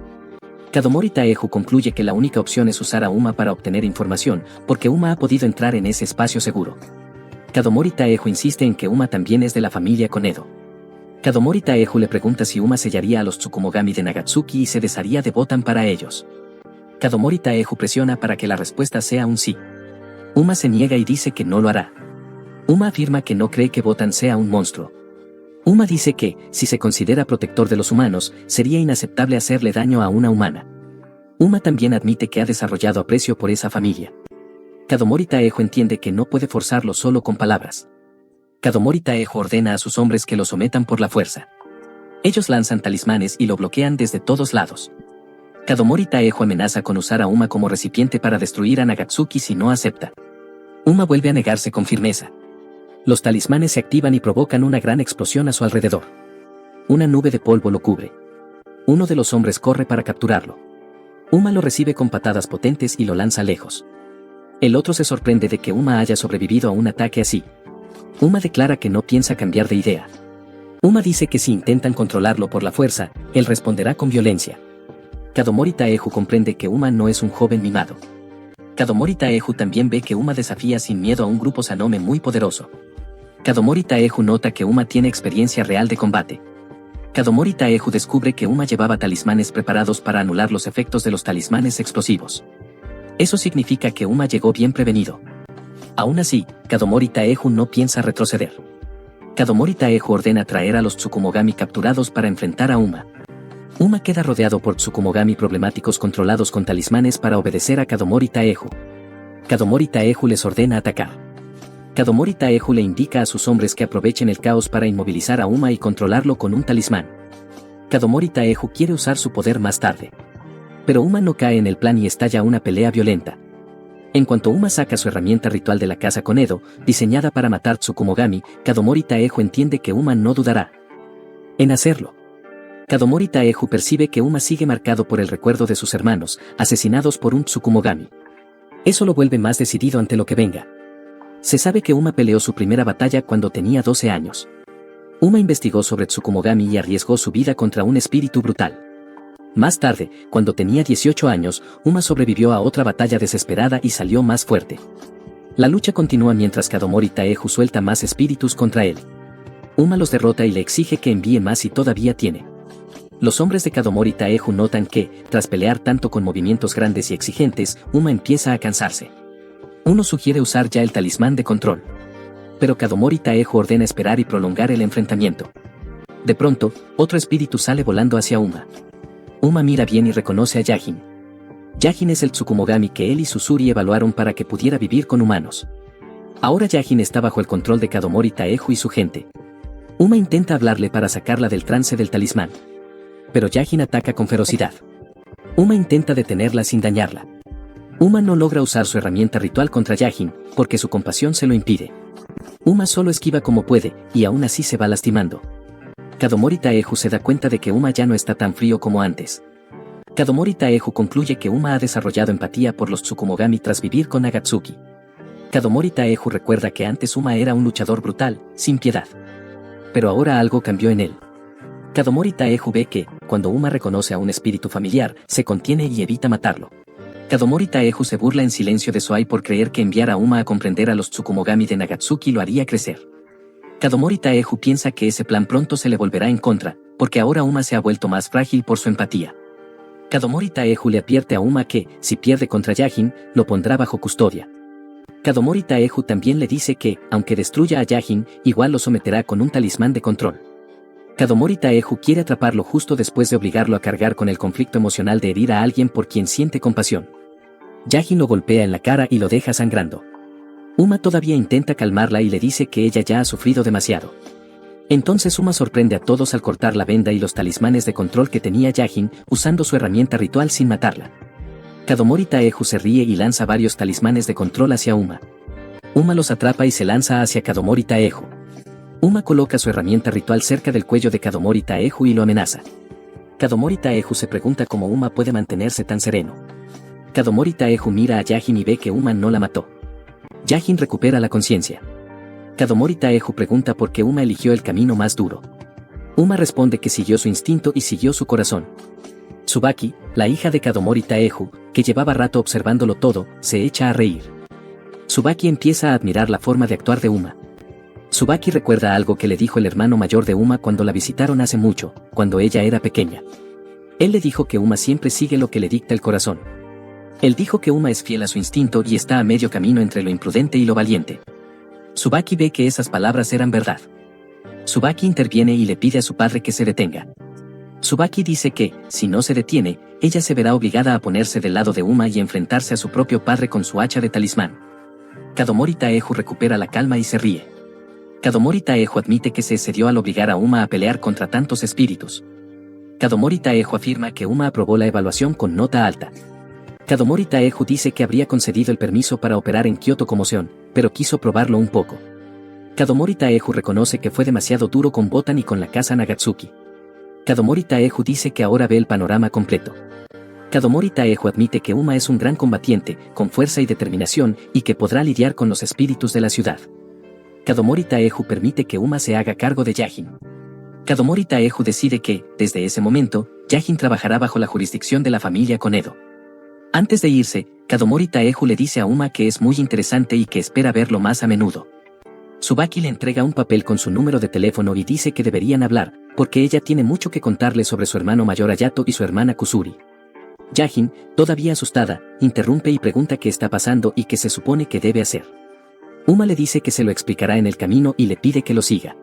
Kadomori Taeju concluye que la única opción es usar a Uma para obtener información, porque Uma ha podido entrar en ese espacio seguro. Kadomori Taeju insiste en que Uma también es de la familia Konedo. Kadomori Taeju le pregunta si Uma sellaría a los Tsukumogami de Nagatsuki y se desharía de Botan para ellos. Kadomori Taeju presiona para que la respuesta sea un sí. Uma se niega y dice que no lo hará. Uma afirma que no cree que Botan sea un monstruo. Uma dice que, si se considera protector de los humanos, sería inaceptable hacerle daño a una humana. Uma también admite que ha desarrollado aprecio por esa familia. Kadomori Taeju entiende que no puede forzarlo solo con palabras. Kadomori Taeju ordena a sus hombres que lo sometan por la fuerza. Ellos lanzan talismanes y lo bloquean desde todos lados. Kadomori Taeju amenaza con usar a Uma como recipiente para destruir a Nagatsuki si no acepta. Uma vuelve a negarse con firmeza. Los talismanes se activan y provocan una gran explosión a su alrededor. Una nube de polvo lo cubre. Uno de los hombres corre para capturarlo. Uma lo recibe con patadas potentes y lo lanza lejos. El otro se sorprende de que Uma haya sobrevivido a un ataque así. Uma declara que no piensa cambiar de idea. Uma dice que si intentan controlarlo por la fuerza, él responderá con violencia. Kadomori Taeju comprende que Uma no es un joven mimado. Kadomori Taeju también ve que Uma desafía sin miedo a un grupo Sanome muy poderoso. Kadomori Taeju nota que Uma tiene experiencia real de combate. Kadomori Taeju descubre que Uma llevaba talismanes preparados para anular los efectos de los talismanes explosivos. Eso significa que Uma llegó bien prevenido. Aún así, Kadomori Taeju no piensa retroceder. Kadomori Taeju ordena traer a los Tsukumogami capturados para enfrentar a Uma. Uma queda rodeado por Tsukumogami problemáticos controlados con talismanes para obedecer a Kadomori Taeju. Kadomori Taeju les ordena atacar. Kadomori Taeju le indica a sus hombres que aprovechen el caos para inmovilizar a Uma y controlarlo con un talismán. Kadomori Taeju quiere usar su poder más tarde. Pero Uma no cae en el plan y estalla una pelea violenta. En cuanto Uma saca su herramienta ritual de la casa Konedo, diseñada para matar Tsukumogami, Kadomori Taeju entiende que Uma no dudará en hacerlo. Kadomori Taeju percibe que Uma sigue marcado por el recuerdo de sus hermanos, asesinados por un Tsukumogami. Eso lo vuelve más decidido ante lo que venga. Se sabe que Uma peleó su primera batalla cuando tenía 12 años. Uma investigó sobre Tsukumogami y arriesgó su vida contra un espíritu brutal. Más tarde, cuando tenía 18 años, Uma sobrevivió a otra batalla desesperada y salió más fuerte. La lucha continúa mientras Kadomori Taeju suelta más espíritus contra él. Uma los derrota y le exige que envíe más y todavía tiene. Los hombres de Kadomori Taeju notan que, tras pelear tanto con movimientos grandes y exigentes, Uma empieza a cansarse. Uno sugiere usar ya el talismán de control. Pero Kadomori Taeju ordena esperar y prolongar el enfrentamiento. De pronto, otro espíritu sale volando hacia Uma. Uma mira bien y reconoce a Yajin. Yajin es el Tsukumogami que él y Susuri evaluaron para que pudiera vivir con humanos. Ahora Yajin está bajo el control de Kadomori Taeju y su gente. Uma intenta hablarle para sacarla del trance del talismán. Pero Yajin ataca con ferocidad. Uma intenta detenerla sin dañarla. Uma no logra usar su herramienta ritual contra Yajin, porque su compasión se lo impide. Uma solo esquiva como puede, y aún así se va lastimando. Kadomori Taeju se da cuenta de que Uma ya no está tan frío como antes. Kadomori Taeju concluye que Uma ha desarrollado empatía por los Tsukumogami tras vivir con Nagatsuki. Kadomori Taeju recuerda que antes Uma era un luchador brutal, sin piedad. Pero ahora algo cambió en él. Kadomori Taeju ve que, cuando Uma reconoce a un espíritu familiar, se contiene y evita matarlo. Kadomori Taeju se burla en silencio de Soai por creer que enviar a Uma a comprender a los Tsukumogami de Nagatsuki lo haría crecer. Kadomori Taeju piensa que ese plan pronto se le volverá en contra, porque ahora Uma se ha vuelto más frágil por su empatía. Kadomori Taeju le advierte a Uma que, si pierde contra Yajin, lo pondrá bajo custodia. Kadomori Taeju también le dice que, aunque destruya a Yajin, igual lo someterá con un talismán de control. Kadomori Taeju quiere atraparlo justo después de obligarlo a cargar con el conflicto emocional de herir a alguien por quien siente compasión. Yajin lo golpea en la cara y lo deja sangrando. Uma todavía intenta calmarla y le dice que ella ya ha sufrido demasiado. Entonces Uma sorprende a todos al cortar la venda y los talismanes de control que tenía Yajin, usando su herramienta ritual sin matarla. Kadomori Taeju se ríe y lanza varios talismanes de control hacia Uma. Uma los atrapa y se lanza hacia Kadomori Taeju. Uma coloca su herramienta ritual cerca del cuello de Kadomori Taeju y lo amenaza. Kadomori Taeju se pregunta cómo Uma puede mantenerse tan sereno. Kadomori Taeju mira a Yajin y ve que Uma no la mató. Yajin recupera la conciencia. Kadomori Taeju pregunta por qué Uma eligió el camino más duro. Uma responde que siguió su instinto y siguió su corazón. Tsubaki, la hija de Kadomori Taeju, que llevaba rato observándolo todo, se echa a reír. Tsubaki empieza a admirar la forma de actuar de Uma. Tsubaki recuerda algo que le dijo el hermano mayor de Uma cuando la visitaron hace mucho, cuando ella era pequeña. Él le dijo que Uma siempre sigue lo que le dicta el corazón. Él dijo que Uma es fiel a su instinto y está a medio camino entre lo imprudente y lo valiente. Tsubaki ve que esas palabras eran verdad. Tsubaki interviene y le pide a su padre que se detenga. Tsubaki dice que, si no se detiene, ella se verá obligada a ponerse del lado de Uma y enfrentarse a su propio padre con su hacha de talismán. Kadomori Taeju recupera la calma y se ríe. Kadomori Taeju admite que se excedió al obligar a Uma a pelear contra tantos espíritus. Kadomori Taeju afirma que Uma aprobó la evaluación con nota alta. Kadomori Taeju dice que habría concedido el permiso para operar en Kioto como Seon, pero quiso probarlo un poco. Kadomori Taeju reconoce que fue demasiado duro con Botan y con la casa Nagatsuki. Kadomori Taeju dice que ahora ve el panorama completo. Kadomori Taeju admite que Uma es un gran combatiente, con fuerza y determinación, y que podrá lidiar con los espíritus de la ciudad. Kadomori Taeju permite que Uma se haga cargo de Yajin. Kadomori Taeju decide que, desde ese momento, Yajin trabajará bajo la jurisdicción de la familia Konedo. Antes de irse, Kadomori Taeju le dice a Uma que es muy interesante y que espera verlo más a menudo. Tsubaki le entrega un papel con su número de teléfono y dice que deberían hablar, porque ella tiene mucho que contarle sobre su hermano mayor Ayato y su hermana Kusuri. Yajin, todavía asustada, interrumpe y pregunta qué está pasando y qué se supone que debe hacer. Uma le dice que se lo explicará en el camino y le pide que lo siga.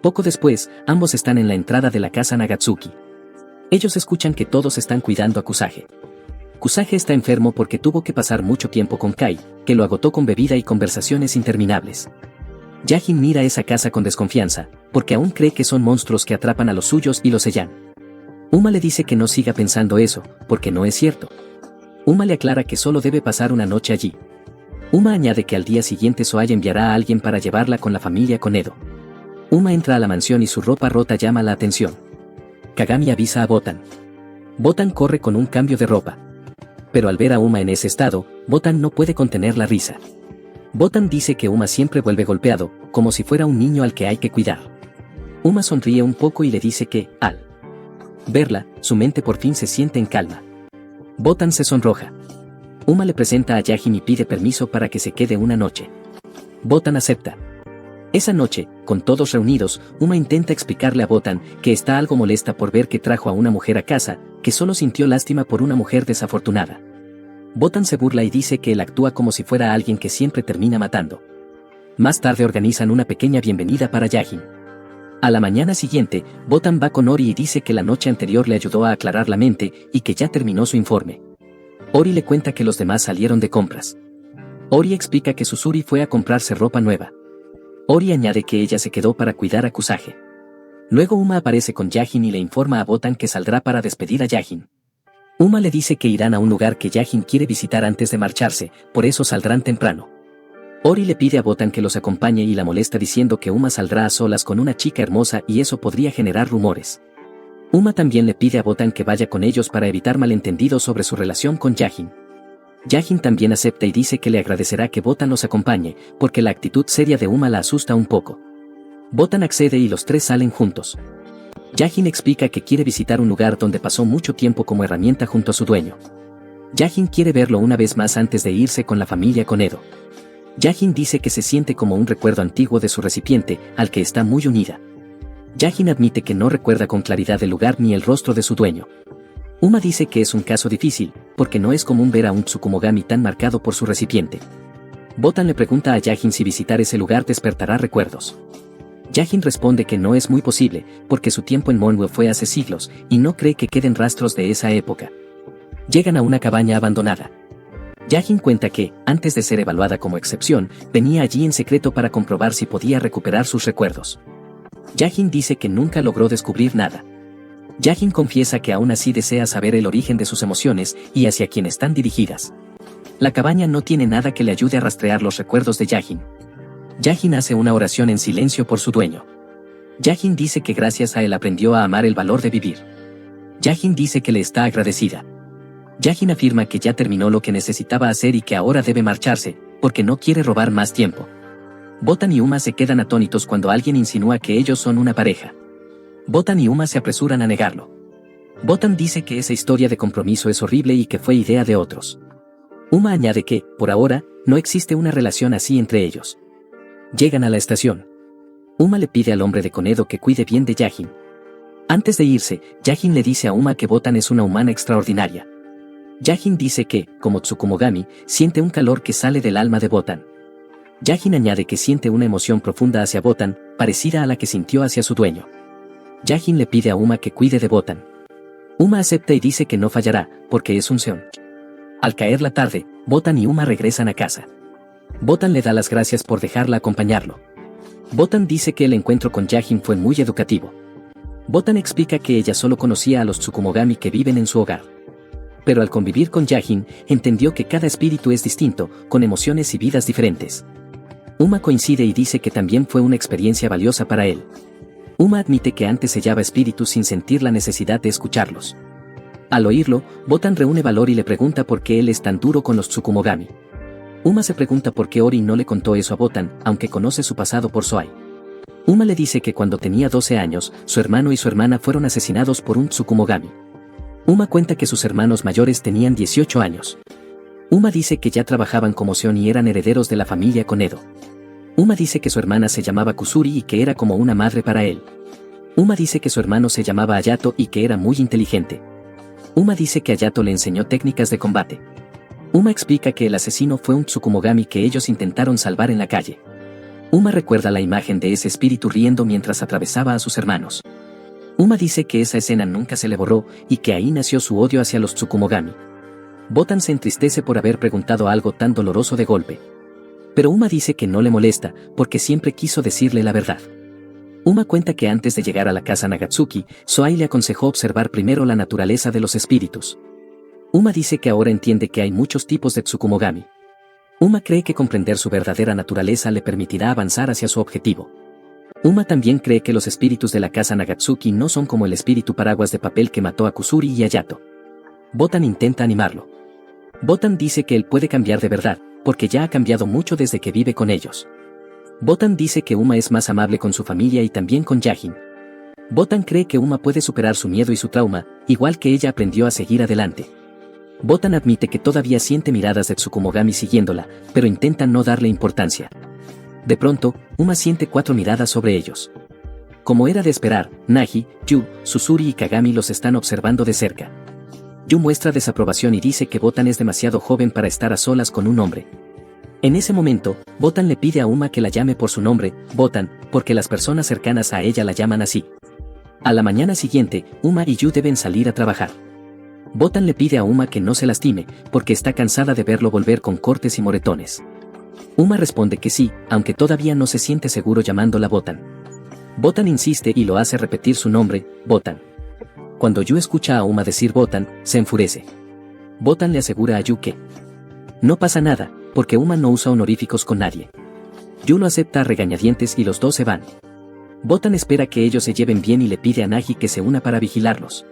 Poco después, ambos están en la entrada de la casa Nagatsuki. Ellos escuchan que todos están cuidando a Kusage. Kusage está enfermo porque tuvo que pasar mucho tiempo con Kai, que lo agotó con bebida y conversaciones interminables. Yajin mira esa casa con desconfianza, porque aún cree que son monstruos que atrapan a los suyos y los sellan. Uma le dice que no siga pensando eso, porque no es cierto. Uma le aclara que solo debe pasar una noche allí. Uma añade que al día siguiente Soaya enviará a alguien para llevarla con la familia Konedo. Uma entra a la mansión y su ropa rota llama la atención. Kagami avisa a Botan. Botan corre con un cambio de ropa. Pero al ver a Uma en ese estado, Botan no puede contener la risa. Botan dice que Uma siempre vuelve golpeado, como si fuera un niño al que hay que cuidar. Uma sonríe un poco y le dice que, al verla, su mente por fin se siente en calma. Botan se sonroja. Uma le presenta a Yajin y pide permiso para que se quede una noche. Botan acepta. Esa noche, con todos reunidos, Uma intenta explicarle a Botan que está algo molesta por ver que trajo a una mujer a casa, que solo sintió lástima por una mujer desafortunada. Botan se burla y dice que él actúa como si fuera alguien que siempre termina matando. Más tarde organizan una pequeña bienvenida para Yajin. A la mañana siguiente, Botan va con Ori y dice que la noche anterior le ayudó a aclarar la mente y que ya terminó su informe. Ori le cuenta que los demás salieron de compras. Ori explica que Susuri fue a comprarse ropa nueva. Ori añade que ella se quedó para cuidar a Kusage. Luego Uma aparece con Yajin y le informa a Botan que saldrá para despedir a Yajin. Uma le dice que irán a un lugar que Yajin quiere visitar antes de marcharse, por eso saldrán temprano. Ori le pide a Botan que los acompañe y la molesta diciendo que Uma saldrá a solas con una chica hermosa y eso podría generar rumores. Uma también le pide a Botan que vaya con ellos para evitar malentendidos sobre su relación con Yajin. Yajin también acepta y dice que le agradecerá que Botan los acompañe, porque la actitud seria de Uma la asusta un poco. Botan accede y los tres salen juntos. Yajin explica que quiere visitar un lugar donde pasó mucho tiempo como herramienta junto a su dueño. Yajin quiere verlo una vez más antes de irse con la familia Konedo. Yajin dice que se siente como un recuerdo antiguo de su recipiente, al que está muy unida. Yajin admite que no recuerda con claridad el lugar ni el rostro de su dueño. Uma dice que es un caso difícil, porque no es común ver a un Tsukumogami tan marcado por su recipiente. Botan le pregunta a Yajin si visitar ese lugar despertará recuerdos. Yajin responde que no es muy posible, porque su tiempo en Monwell fue hace siglos, y no cree que queden rastros de esa época. Llegan a una cabaña abandonada. Yajin cuenta que, antes de ser evaluada como excepción, venía allí en secreto para comprobar si podía recuperar sus recuerdos. Yajin dice que nunca logró descubrir nada. Yajin confiesa que aún así desea saber el origen de sus emociones y hacia quién están dirigidas. La cabaña no tiene nada que le ayude a rastrear los recuerdos de Yajin. Yajin hace una oración en silencio por su dueño. Yajin dice que gracias a él aprendió a amar el valor de vivir. Yajin dice que le está agradecida. Yajin afirma que ya terminó lo que necesitaba hacer y que ahora debe marcharse, porque no quiere robar más tiempo. Botan y Uma se quedan atónitos cuando alguien insinúa que ellos son una pareja. Botan y Uma se apresuran a negarlo. Botan dice que esa historia de compromiso es horrible y que fue idea de otros. Uma añade que, por ahora, no existe una relación así entre ellos. Llegan a la estación. Uma le pide al hombre de Konedo que cuide bien de Yajin. Antes de irse, Yajin le dice a Uma que Botan es una humana extraordinaria. Yajin dice que, como Tsukumogami, siente un calor que sale del alma de Botan. Yajin añade que siente una emoción profunda hacia Botan, parecida a la que sintió hacia su dueño. Yajin le pide a Uma que cuide de Botan. Uma acepta y dice que no fallará, porque es un seon. Al caer la tarde, Botan y Uma regresan a casa. Botan le da las gracias por dejarla acompañarlo. Botan dice que el encuentro con Yajin fue muy educativo. Botan explica que ella solo conocía a los Tsukumogami que viven en su hogar. Pero al convivir con Yajin, entendió que cada espíritu es distinto, con emociones y vidas diferentes. Uma coincide y dice que también fue una experiencia valiosa para él. Uma admite que antes sellaba espíritus sin sentir la necesidad de escucharlos. Al oírlo, Botan reúne valor y le pregunta por qué él es tan duro con los Tsukumogami. Uma se pregunta por qué Ori no le contó eso a Botan, aunque conoce su pasado por Soai. Uma le dice que cuando tenía 12 años, su hermano y su hermana fueron asesinados por un Tsukumogami. Uma cuenta que sus hermanos mayores tenían 18 años. Uma dice que ya trabajaban como seon y eran herederos de la familia Konedo. Uma dice que su hermana se llamaba Kusuri y que era como una madre para él. Uma dice que su hermano se llamaba Ayato y que era muy inteligente. Uma dice que Ayato le enseñó técnicas de combate. Uma explica que el asesino fue un Tsukumogami que ellos intentaron salvar en la calle. Uma recuerda la imagen de ese espíritu riendo mientras atravesaba a sus hermanos. Uma dice que esa escena nunca se le borró y que ahí nació su odio hacia los Tsukumogami. Botan se entristece por haber preguntado algo tan doloroso de golpe. Pero Uma dice que no le molesta, porque siempre quiso decirle la verdad. Uma cuenta que antes de llegar a la casa Nagatsuki, Soai le aconsejó observar primero la naturaleza de los espíritus. Uma dice que ahora entiende que hay muchos tipos de Tsukumogami. Uma cree que comprender su verdadera naturaleza le permitirá avanzar hacia su objetivo. Uma también cree que los espíritus de la casa Nagatsuki no son como el espíritu paraguas de papel que mató a Kusuri y Hayato. Botan intenta animarlo. Botan dice que él puede cambiar de verdad, porque ya ha cambiado mucho desde que vive con ellos. Botan dice que Uma es más amable con su familia y también con Yajin. Botan cree que Uma puede superar su miedo y su trauma, igual que ella aprendió a seguir adelante. Botan admite que todavía siente miradas de Tsukumogami siguiéndola, pero intenta no darle importancia. De pronto, Uma siente 4 miradas sobre ellos. Como era de esperar, Nagi, Yu, Susuri y Kagami los están observando de cerca. Yu muestra desaprobación y dice que Botan es demasiado joven para estar a solas con un hombre. En ese momento, Botan le pide a Uma que la llame por su nombre, Botan, porque las personas cercanas a ella la llaman así. A la mañana siguiente, Uma y Yu deben salir a trabajar. Botan le pide a Uma que no se lastime, porque está cansada de verlo volver con cortes y moretones. Uma responde que sí, aunque todavía no se siente seguro llamándola Botan. Botan insiste y lo hace repetir su nombre, Botan. Cuando Yu escucha a Uma decir Botan, se enfurece. Botan le asegura a Yu que no pasa nada, porque Uma no usa honoríficos con nadie. Yu lo acepta a regañadientes y los dos se van. Botan espera que ellos se lleven bien y le pide a Nagi que se una para vigilarlos.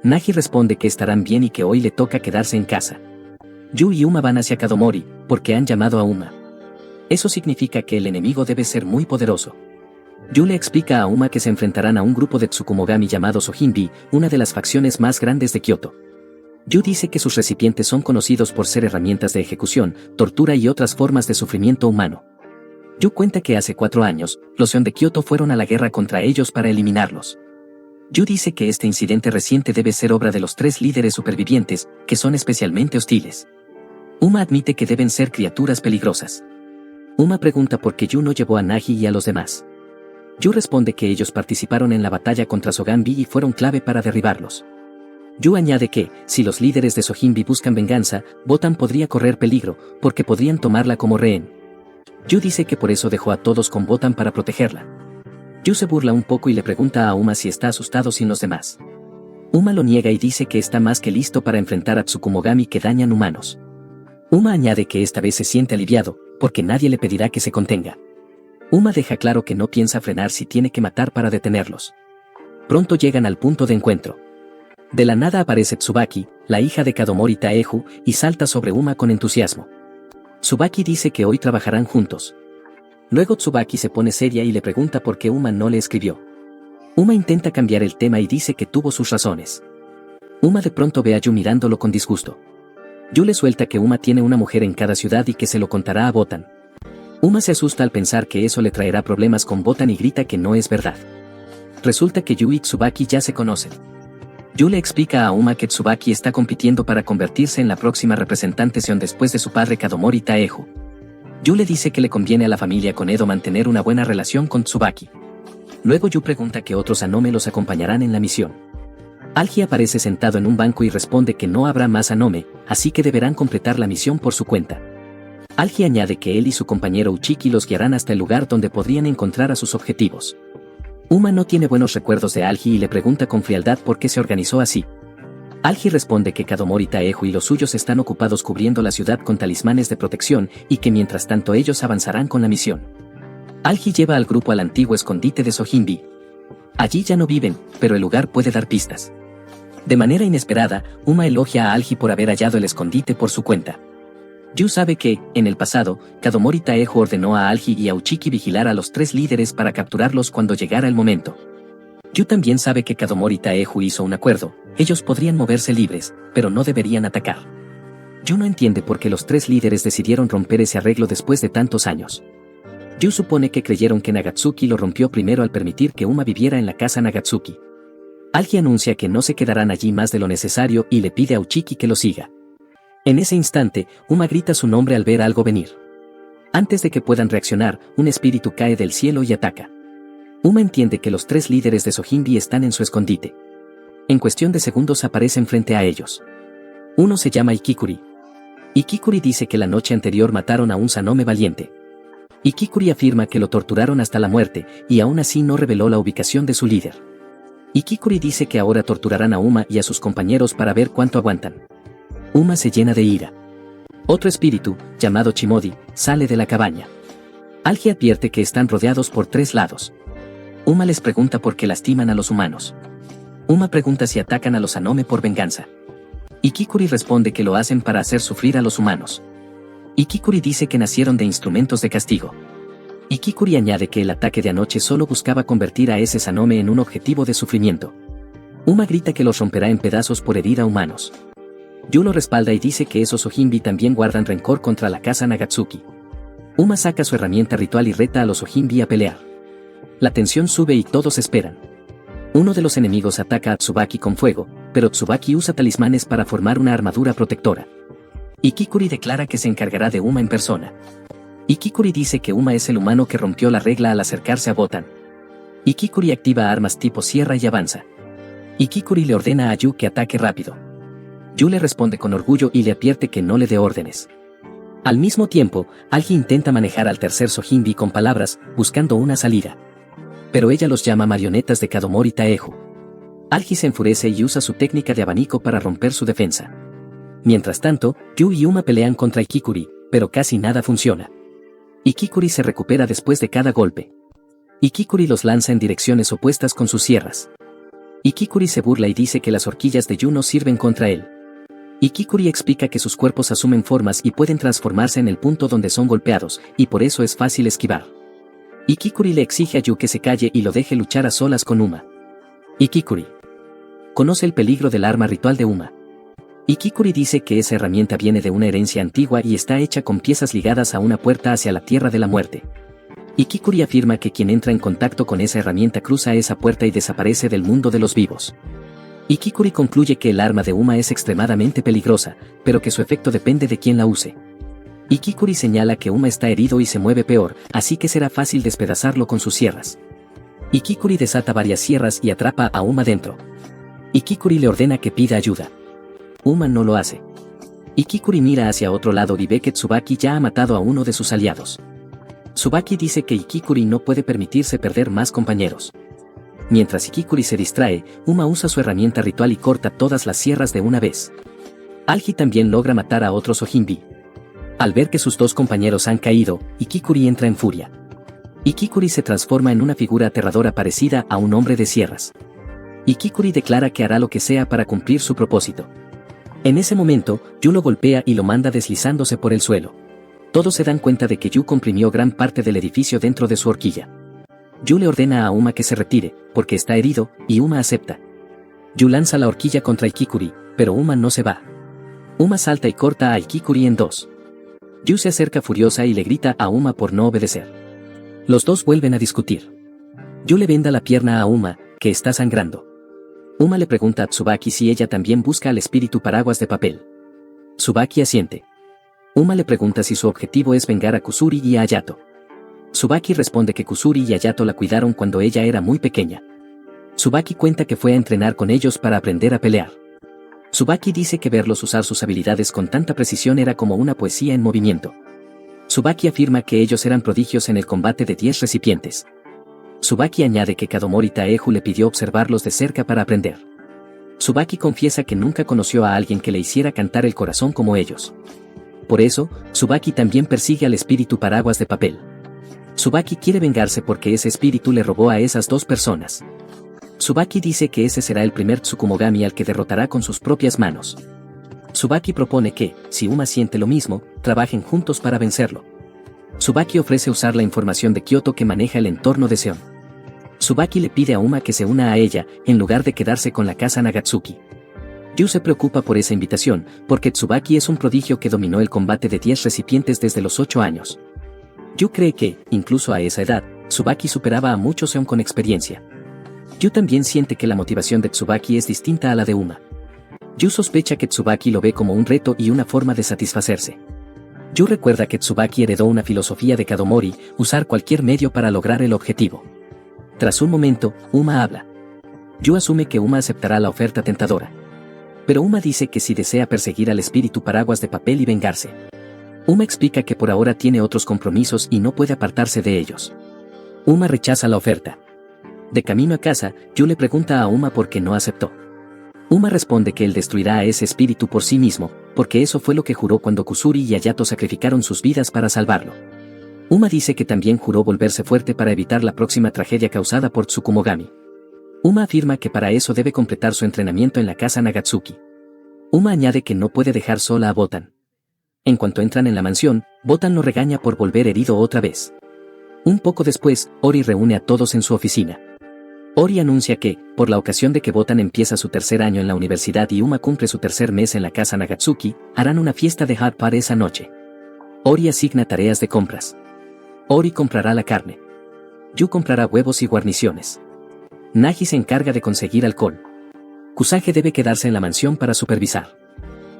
Nagi responde que estarán bien y que hoy le toca quedarse en casa. Yu y Uma van hacia Kadomori, porque han llamado a Uma. Eso significa que el enemigo debe ser muy poderoso. Yu le explica a Uma que se enfrentarán a un grupo de Tsukumogami llamados Ojinbi, una de las facciones más grandes de Kioto. Yu dice que sus recipientes son conocidos por ser herramientas de ejecución, tortura y otras formas de sufrimiento humano. Yu cuenta que hace 4 años, los Zeon de Kioto fueron a la guerra contra ellos para eliminarlos. Yu dice que este incidente reciente debe ser obra de los 3 líderes supervivientes, que son especialmente hostiles. Uma admite que deben ser criaturas peligrosas. Uma pregunta por qué Yu no llevó a Nagi y a los demás. Yu responde que ellos participaron en la batalla contra Sogambi y fueron clave para derribarlos. Yu añade que, si los líderes de Sojinbi buscan venganza, Botan podría correr peligro, porque podrían tomarla como rehén. Yu dice que por eso dejó a todos con Botan para protegerla. Yu se burla un poco y le pregunta a Uma si está asustado sin los demás. Uma lo niega y dice que está más que listo para enfrentar a Tsukumogami que dañan humanos. Uma añade que esta vez se siente aliviado, porque nadie le pedirá que se contenga. Uma deja claro que no piensa frenar si tiene que matar para detenerlos. Pronto llegan al punto de encuentro. De la nada aparece Tsubaki, la hija de Kadomori Taeju, y salta sobre Uma con entusiasmo. Tsubaki dice que hoy trabajarán juntos. Luego Tsubaki se pone seria y le pregunta por qué Uma no le escribió. Uma intenta cambiar el tema y dice que tuvo sus razones. Uma de pronto ve a Yu mirándolo con disgusto. Yu le suelta que Uma tiene una mujer en cada ciudad y que se lo contará a Botan. Uma se asusta al pensar que eso le traerá problemas con Botan y grita que no es verdad. Resulta que Yu y Tsubaki ya se conocen. Yu le explica a Uma que Tsubaki está compitiendo para convertirse en la próxima representante Zeon después de su padre Kadomori Taeju. Yu le dice que le conviene a la familia Konedo mantener una buena relación con Tsubaki. Luego Yu pregunta que otros Anome los acompañarán en la misión. Algi aparece sentado en un banco y responde que no habrá más Anome, así que deberán completar la misión por su cuenta. Algi añade que él y su compañero Uchiki los guiarán hasta el lugar donde podrían encontrar a sus objetivos. Uma no tiene buenos recuerdos de Algi y le pregunta con frialdad por qué se organizó así. Algi responde que Kadomori Taeju y los suyos están ocupados cubriendo la ciudad con talismanes de protección y que mientras tanto ellos avanzarán con la misión. Algi lleva al grupo al antiguo escondite de Sojinbi. Allí ya no viven, pero el lugar puede dar pistas. De manera inesperada, Uma elogia a Algi por haber hallado el escondite por su cuenta. Yu sabe que, en el pasado, Kadomori Taeju ordenó a Algi y a Uchiki vigilar a los 3 líderes para capturarlos cuando llegara el momento. Yu también sabe que Kadomori Taeju hizo un acuerdo, ellos podrían moverse libres, pero no deberían atacar. Yu no entiende por qué los 3 líderes decidieron romper ese arreglo después de tantos años. Yu supone que creyeron que Nagatsuki lo rompió primero al permitir que Uma viviera en la casa Nagatsuki. Algi anuncia que no se quedarán allí más de lo necesario y le pide a Uchiki que lo siga. En ese instante, Uma grita su nombre al ver algo venir. Antes de que puedan reaccionar, un espíritu cae del cielo y ataca. Uma entiende que los 3 líderes de Sojinbi están en su escondite. En cuestión de segundos aparecen frente a ellos. Uno se llama Ikikuri. Ikikuri dice que la noche anterior mataron a un Sanome valiente. Ikikuri afirma que lo torturaron hasta la muerte, y aún así no reveló la ubicación de su líder. Ikikuri dice que ahora torturarán a Uma y a sus compañeros para ver cuánto aguantan. Uma se llena de ira. Otro espíritu, llamado Chimodi, sale de la cabaña. Algi advierte que están rodeados por 3 lados. Uma les pregunta por qué lastiman a los humanos. Uma pregunta si atacan a los Anome por venganza. Ikikuri responde que lo hacen para hacer sufrir a los humanos. Ikikuri dice que nacieron de instrumentos de castigo. Ikikuri añade que el ataque de anoche solo buscaba convertir a ese Sanome en un objetivo de sufrimiento. Uma grita que los romperá en pedazos por herir a humanos. Yu lo respalda y dice que esos Ojimbi también guardan rencor contra la casa Nagatsuki. Uma saca su herramienta ritual y reta a los Ojimbi a pelear. La tensión sube y todos esperan. Uno de los enemigos ataca a Tsubaki con fuego, pero Tsubaki usa talismanes para formar una armadura protectora. Ikikuri declara que se encargará de Uma en persona. Ikikuri dice que Uma es el humano que rompió la regla al acercarse a Botan. Ikikuri activa armas tipo sierra y avanza. Ikikuri le ordena a Yu que ataque rápido. Yu le responde con orgullo y le advierte que no le dé órdenes. Al mismo tiempo, Algi intenta manejar al tercer Sojimbi con palabras, buscando una salida. Pero ella los llama marionetas de Kadomori Taeju. Algi se enfurece y usa su técnica de abanico para romper su defensa. Mientras tanto, Yu y Uma pelean contra Ikikuri, pero casi nada funciona. Ikikuri se recupera después de cada golpe. Ikikuri los lanza en direcciones opuestas con sus sierras. Ikikuri se burla y dice que las horquillas de Yu no sirven contra él. Ikikuri explica que sus cuerpos asumen formas y pueden transformarse en el punto donde son golpeados, y por eso es fácil esquivar. Ikikuri le exige a Yu que se calle y lo deje luchar a solas con Uma. Ikikuri conoce el peligro del arma ritual de Uma. Ikikuri dice que esa herramienta viene de una herencia antigua y está hecha con piezas ligadas a una puerta hacia la Tierra de la Muerte. Ikikuri afirma que quien entra en contacto con esa herramienta cruza esa puerta y desaparece del mundo de los vivos. Ikikuri concluye que el arma de Uma es extremadamente peligrosa, pero que su efecto depende de quien la use. Ikikuri señala que Uma está herido y se mueve peor, así que será fácil despedazarlo con sus sierras. Ikikuri desata varias sierras y atrapa a Uma dentro. Ikikuri le ordena que pida ayuda. Uma no lo hace. Ikikuri mira hacia otro lado y ve que Tsubaki ya ha matado a uno de sus aliados. Tsubaki dice que Ikikuri no puede permitirse perder más compañeros. Mientras Ikikuri se distrae, Uma usa su herramienta ritual y corta todas las sierras de una vez. Algi también logra matar a otros Ojimbi. Al ver que sus dos compañeros han caído, Ikikuri entra en furia. Ikikuri se transforma en una figura aterradora parecida a un hombre de sierras. Ikikuri declara que hará lo que sea para cumplir su propósito. En ese momento, Yu lo golpea y lo manda deslizándose por el suelo. Todos se dan cuenta de que Yu comprimió gran parte del edificio dentro de su horquilla. Yu le ordena a Uma que se retire, porque está herido, y Uma acepta. Yu lanza la horquilla contra Ikikuri, pero Uma no se va. Uma salta y corta a Ikikuri en dos. Yu se acerca furiosa y le grita a Uma por no obedecer. Los dos vuelven a discutir. Yu le venda la pierna a Uma, que está sangrando. Uma le pregunta a Tsubaki si ella también busca al espíritu paraguas de papel. Tsubaki asiente. Uma le pregunta si su objetivo es vengar a Kusuri y a Hayato. Tsubaki responde que Kusuri y Hayato la cuidaron cuando ella era muy pequeña. Tsubaki cuenta que fue a entrenar con ellos para aprender a pelear. Tsubaki dice que verlos usar sus habilidades con tanta precisión era como una poesía en movimiento. Tsubaki afirma que ellos eran prodigios en el combate de 10 recipientes. Tsubaki añade que Kadomori Taeju le pidió observarlos de cerca para aprender. Tsubaki confiesa que nunca conoció a alguien que le hiciera cantar el corazón como ellos. Por eso, Tsubaki también persigue al espíritu paraguas de papel. Tsubaki quiere vengarse porque ese espíritu le robó a esas dos personas. Tsubaki dice que ese será el primer Tsukumogami al que derrotará con sus propias manos. Tsubaki propone que, si Uma siente lo mismo, trabajen juntos para vencerlo. Tsubaki ofrece usar la información de Kyoto que maneja el entorno de Seon. Tsubaki le pide a Uma que se una a ella, en lugar de quedarse con la casa Nagatsuki. Yu se preocupa por esa invitación, porque Tsubaki es un prodigio que dominó el combate de 10 recipientes desde los 8 años. Yu cree que, incluso a esa edad, Tsubaki superaba a muchos Seon con experiencia. Yu también siente que la motivación de Tsubaki es distinta a la de Uma. Yu sospecha que Tsubaki lo ve como un reto y una forma de satisfacerse. Yu recuerda que Tsubaki heredó una filosofía de Kadomori, usar cualquier medio para lograr el objetivo. Tras un momento, Uma habla. Yu asume que Uma aceptará la oferta tentadora. Pero Uma dice que si desea perseguir al espíritu paraguas de papel y vengarse. Uma explica que por ahora tiene otros compromisos y no puede apartarse de ellos. Uma rechaza la oferta. De camino a casa, Yu le pregunta a Uma por qué no aceptó. Uma responde que él destruirá a ese espíritu por sí mismo, porque eso fue lo que juró cuando Kusuri y Hayato sacrificaron sus vidas para salvarlo. Uma dice que también juró volverse fuerte para evitar la próxima tragedia causada por Tsukumogami. Uma afirma que para eso debe completar su entrenamiento en la casa Nagatsuki. Uma añade que no puede dejar sola a Botan. En cuanto entran en la mansión, Botan lo regaña por volver herido otra vez. Un poco después, Ori reúne a todos en su oficina. Ori anuncia que, por la ocasión de que Botan empieza su tercer año en la universidad y Uma cumple su tercer mes en la casa Nagatsuki, harán una fiesta de hard party esa noche. Ori asigna tareas de compras. Ori comprará la carne. Yu comprará huevos y guarniciones. Nagi se encarga de conseguir alcohol. Kusage debe quedarse en la mansión para supervisar.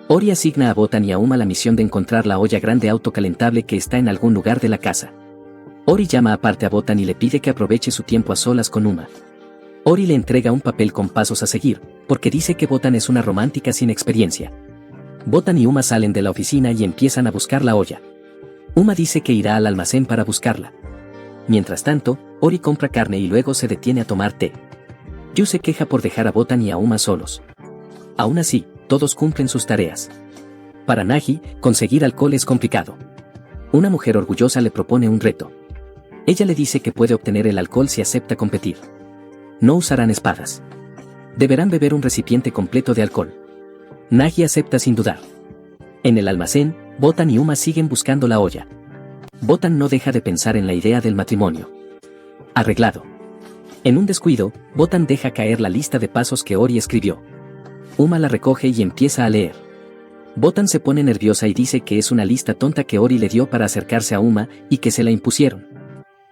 Ori asigna a Botan y a Uma la misión de encontrar la olla grande autocalentable que está en algún lugar de la casa. Ori llama aparte a Botan y le pide que aproveche su tiempo a solas con Uma. Ori le entrega un papel con pasos a seguir, porque dice que Botan es una romántica sin experiencia. Botan y Uma salen de la oficina y empiezan a buscar la olla. Uma dice que irá al almacén para buscarla. Mientras tanto, Ori compra carne y luego se detiene a tomar té. Yu se queja por dejar a Botan y a Uma solos. Aún así, todos cumplen sus tareas. Para Nagi, conseguir alcohol es complicado. Una mujer orgullosa le propone un reto. Ella le dice que puede obtener el alcohol si acepta competir. No usarán espadas. Deberán beber un recipiente completo de alcohol. Nagi acepta sin dudar. En el almacén, Botan y Uma siguen buscando la olla. Botan no deja de pensar en la idea del matrimonio. Arreglado. En un descuido, Botan deja caer la lista de pasos que Ori escribió. Uma la recoge y empieza a leer. Botan se pone nerviosa y dice que es una lista tonta que Ori le dio para acercarse a Uma y que se la impusieron.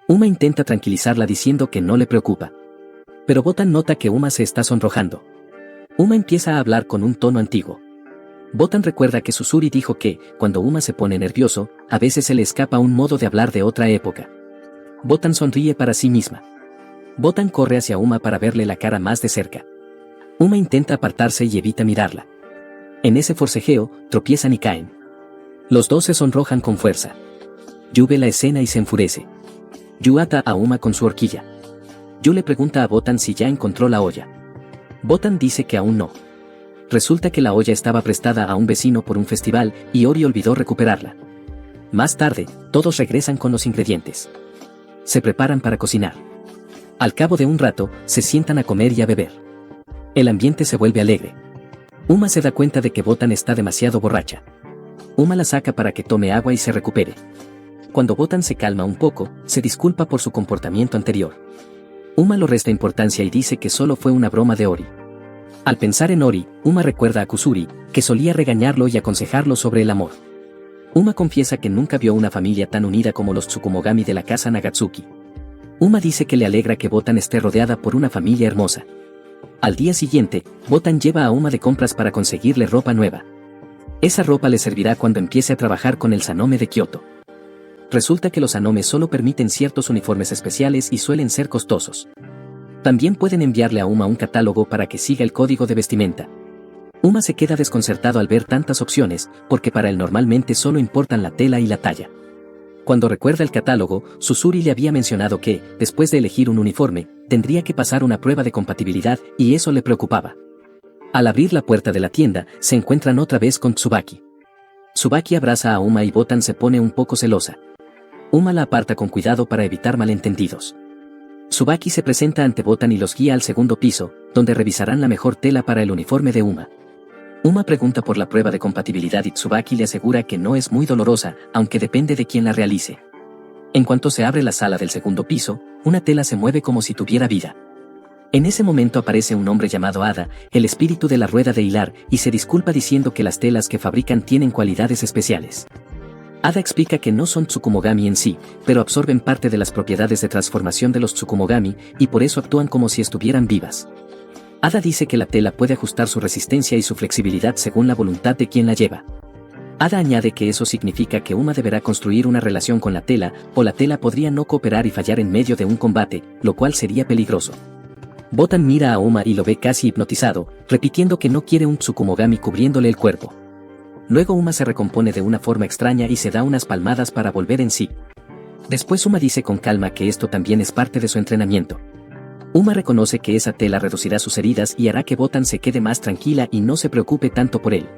Uma intenta tranquilizarla diciendo que no le preocupa. Pero Botan nota que Uma se está sonrojando. Uma empieza a hablar con un tono antiguo. Botan recuerda que Susuri dijo que, cuando Uma se pone nervioso, a veces se le escapa un modo de hablar de otra época. Botan sonríe para sí misma. Botan corre hacia Uma para verle la cara más de cerca. Uma intenta apartarse y evita mirarla. En ese forcejeo, tropiezan y caen. Los dos se sonrojan con fuerza. Yu ve la escena y se enfurece. Yu ata a Uma con su horquilla. Yu le pregunta a Botan si ya encontró la olla. Botan dice que aún no. Resulta que la olla estaba prestada a un vecino por un festival y Ori olvidó recuperarla. Más tarde, todos regresan con los ingredientes. Se preparan para cocinar. Al cabo de un rato, se sientan a comer y a beber. El ambiente se vuelve alegre. Uma se da cuenta de que Botan está demasiado borracha. Uma la saca para que tome agua y se recupere. Cuando Botan se calma un poco, se disculpa por su comportamiento anterior. Uma lo resta importancia y dice que solo fue una broma de Ori. Al pensar en Ori, Uma recuerda a Kusuri, que solía regañarlo y aconsejarlo sobre el amor. Uma confiesa que nunca vio una familia tan unida como los Tsukumogami de la casa Nagatsuki. Uma dice que le alegra que Botan esté rodeada por una familia hermosa. Al día siguiente, Botan lleva a Uma de compras para conseguirle ropa nueva. Esa ropa le servirá cuando empiece a trabajar con el Sanome de Kioto. Resulta que los Sanome solo permiten ciertos uniformes especiales y suelen ser costosos. También pueden enviarle a Uma un catálogo para que siga el código de vestimenta. Uma se queda desconcertado al ver tantas opciones, porque para él normalmente solo importan la tela y la talla. Cuando recuerda el catálogo, Susuri le había mencionado que, después de elegir un uniforme, tendría que pasar una prueba de compatibilidad y eso le preocupaba. Al abrir la puerta de la tienda, se encuentran otra vez con Tsubaki. Tsubaki abraza a Uma y Botan se pone un poco celosa. Uma la aparta con cuidado para evitar malentendidos. Tsubaki se presenta ante Botan y los guía al segundo piso, donde revisarán la mejor tela para el uniforme de Uma. Uma pregunta por la prueba de compatibilidad y Tsubaki le asegura que no es muy dolorosa, aunque depende de quién la realice. En cuanto se abre la sala del segundo piso, una tela se mueve como si tuviera vida. En ese momento aparece un hombre llamado Ada, el espíritu de la rueda de hilar, y se disculpa diciendo que las telas que fabrican tienen cualidades especiales. Ada explica que no son Tsukumogami en sí, pero absorben parte de las propiedades de transformación de los Tsukumogami, y por eso actúan como si estuvieran vivas. Ada dice que la tela puede ajustar su resistencia y su flexibilidad según la voluntad de quien la lleva. Ada añade que eso significa que Uma deberá construir una relación con la tela, o la tela podría no cooperar y fallar en medio de un combate, lo cual sería peligroso. Botan mira a Uma y lo ve casi hipnotizado, repitiendo que no quiere un Tsukumogami cubriéndole el cuerpo. Luego Uma se recompone de una forma extraña y se da unas palmadas para volver en sí. Después Uma dice con calma que esto también es parte de su entrenamiento. Uma reconoce que esa tela reducirá sus heridas y hará que Botan se quede más tranquila y no se preocupe tanto por él.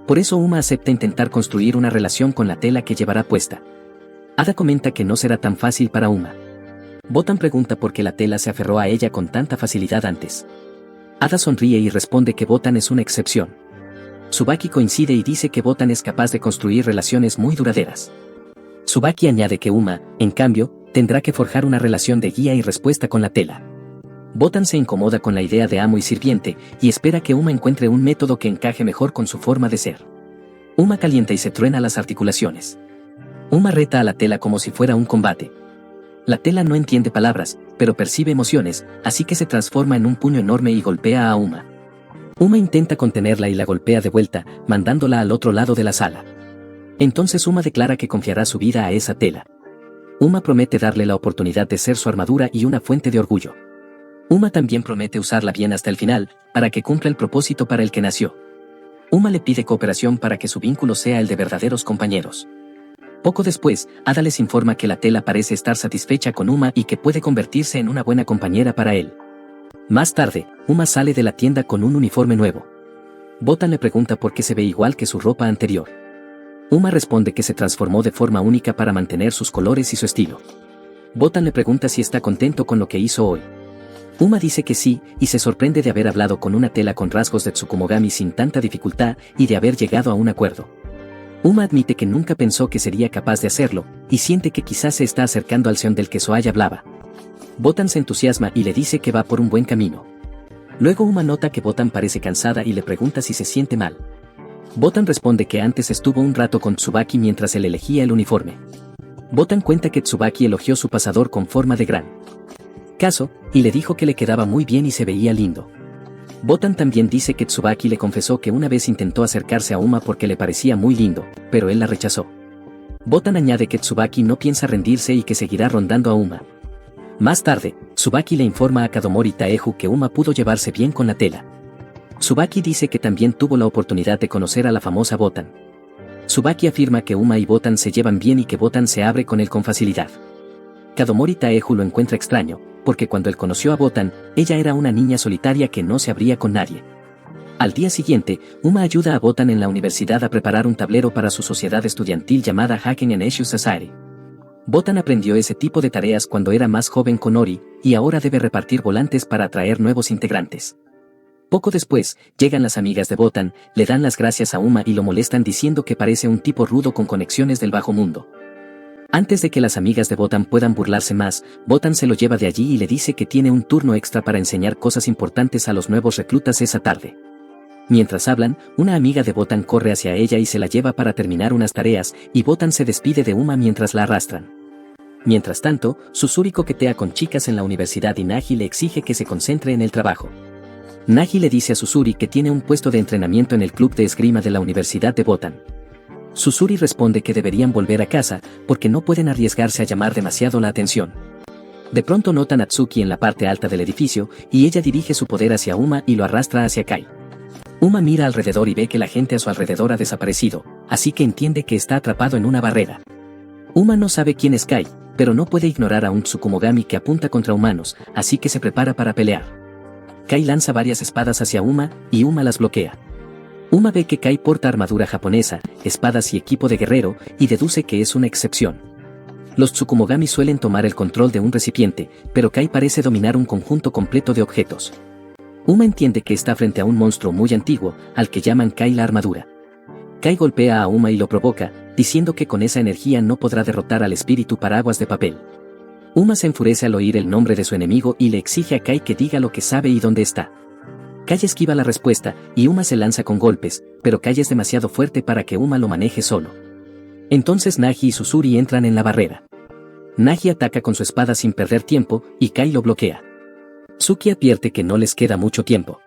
Por eso Uma acepta intentar construir una relación con la tela que llevará puesta. Ada comenta que no será tan fácil para Uma. Botan pregunta por qué la tela se aferró a ella con tanta facilidad antes. Ada sonríe y responde que Botan es una excepción. Tsubaki coincide y dice que Botan es capaz de construir relaciones muy duraderas. Tsubaki añade que Uma, en cambio, tendrá que forjar una relación de guía y respuesta con la tela. Botan se incomoda con la idea de amo y sirviente y espera que Uma encuentre un método que encaje mejor con su forma de ser. Uma calienta y se truena las articulaciones. Uma reta a la tela como si fuera un combate. La tela no entiende palabras, pero percibe emociones, así que se transforma en un puño enorme y golpea a Uma. Uma intenta contenerla y la golpea de vuelta, mandándola al otro lado de la sala. Entonces Uma declara que confiará su vida a esa tela. Uma promete darle la oportunidad de ser su armadura y una fuente de orgullo. Uma también promete usarla bien hasta el final, para que cumpla el propósito para el que nació. Uma le pide cooperación para que su vínculo sea el de verdaderos compañeros. Poco después, Ada les informa que la tela parece estar satisfecha con Uma y que puede convertirse en una buena compañera para él. Más tarde, Uma sale de la tienda con un uniforme nuevo. Botan le pregunta por qué se ve igual que su ropa anterior. Uma responde que se transformó de forma única para mantener sus colores y su estilo. Botan le pregunta si está contento con lo que hizo hoy. Uma dice que sí, y se sorprende de haber hablado con una tela con rasgos de Tsukumogami sin tanta dificultad y de haber llegado a un acuerdo. Uma admite que nunca pensó que sería capaz de hacerlo, y siente que quizás se está acercando al Seon del que Soai hablaba. Botan se entusiasma y le dice que va por un buen camino. Luego Uma nota que Botan parece cansada y le pregunta si se siente mal. Botan responde que antes estuvo un rato con Tsubaki mientras él elegía el uniforme. Botan cuenta que Tsubaki elogió su pasador con forma de gran caso, y le dijo que le quedaba muy bien y se veía lindo. Botan también dice que Tsubaki le confesó que una vez intentó acercarse a Uma porque le parecía muy lindo, pero él la rechazó. Botan añade que Tsubaki no piensa rendirse y que seguirá rondando a Uma. Más tarde, Tsubaki le informa a Kadomori Taeju que Uma pudo llevarse bien con la tela. Tsubaki dice que también tuvo la oportunidad de conocer a la famosa Botan. Tsubaki afirma que Uma y Botan se llevan bien y que Botan se abre con él con facilidad. Kadomori Taeju lo encuentra extraño, porque cuando él conoció a Botan, ella era una niña solitaria que no se abría con nadie. Al día siguiente, Uma ayuda a Botan en la universidad a preparar un tablero para su sociedad estudiantil llamada Haken and Issue Society. Botan aprendió ese tipo de tareas cuando era más joven con Ori, y ahora debe repartir volantes para atraer nuevos integrantes. Poco después, llegan las amigas de Botan, le dan las gracias a Uma y lo molestan diciendo que parece un tipo rudo con conexiones del bajo mundo. Antes de que las amigas de Botan puedan burlarse más, Botan se lo lleva de allí y le dice que tiene un turno extra para enseñar cosas importantes a los nuevos reclutas esa tarde. Mientras hablan, una amiga de Botan corre hacia ella y se la lleva para terminar unas tareas, y Botan se despide de Uma mientras la arrastran. Mientras tanto, Susuri coquetea con chicas en la universidad y Nagi le exige que se concentre en el trabajo. Nagi le dice a Susuri que tiene un puesto de entrenamiento en el club de esgrima de la universidad de Botan. Susuri responde que deberían volver a casa, porque no pueden arriesgarse a llamar demasiado la atención. De pronto nota a Natsuki en la parte alta del edificio, y ella dirige su poder hacia Uma y lo arrastra hacia Kai. Uma mira alrededor y ve que la gente a su alrededor ha desaparecido, así que entiende que está atrapado en una barrera. Uma no sabe quién es Kai, pero no puede ignorar a un Tsukumogami que apunta contra humanos, así que se prepara para pelear. Kai lanza varias espadas hacia Uma, y Uma las bloquea. Uma ve que Kai porta armadura japonesa, espadas y equipo de guerrero, y deduce que es una excepción. Los Tsukumogami suelen tomar el control de un recipiente, pero Kai parece dominar un conjunto completo de objetos. Uma entiende que está frente a un monstruo muy antiguo, al que llaman Kai la armadura. Kai golpea a Uma y lo provoca, diciendo que con esa energía no podrá derrotar al espíritu paraguas de papel. Uma se enfurece al oír el nombre de su enemigo y le exige a Kai que diga lo que sabe y dónde está. Kai esquiva la respuesta, y Uma se lanza con golpes, pero Kai es demasiado fuerte para que Uma lo maneje solo. Entonces Nagi y Susuri entran en la barrera. Nagi ataca con su espada sin perder tiempo, y Kai lo bloquea. Tsuki advierte que no les queda mucho tiempo.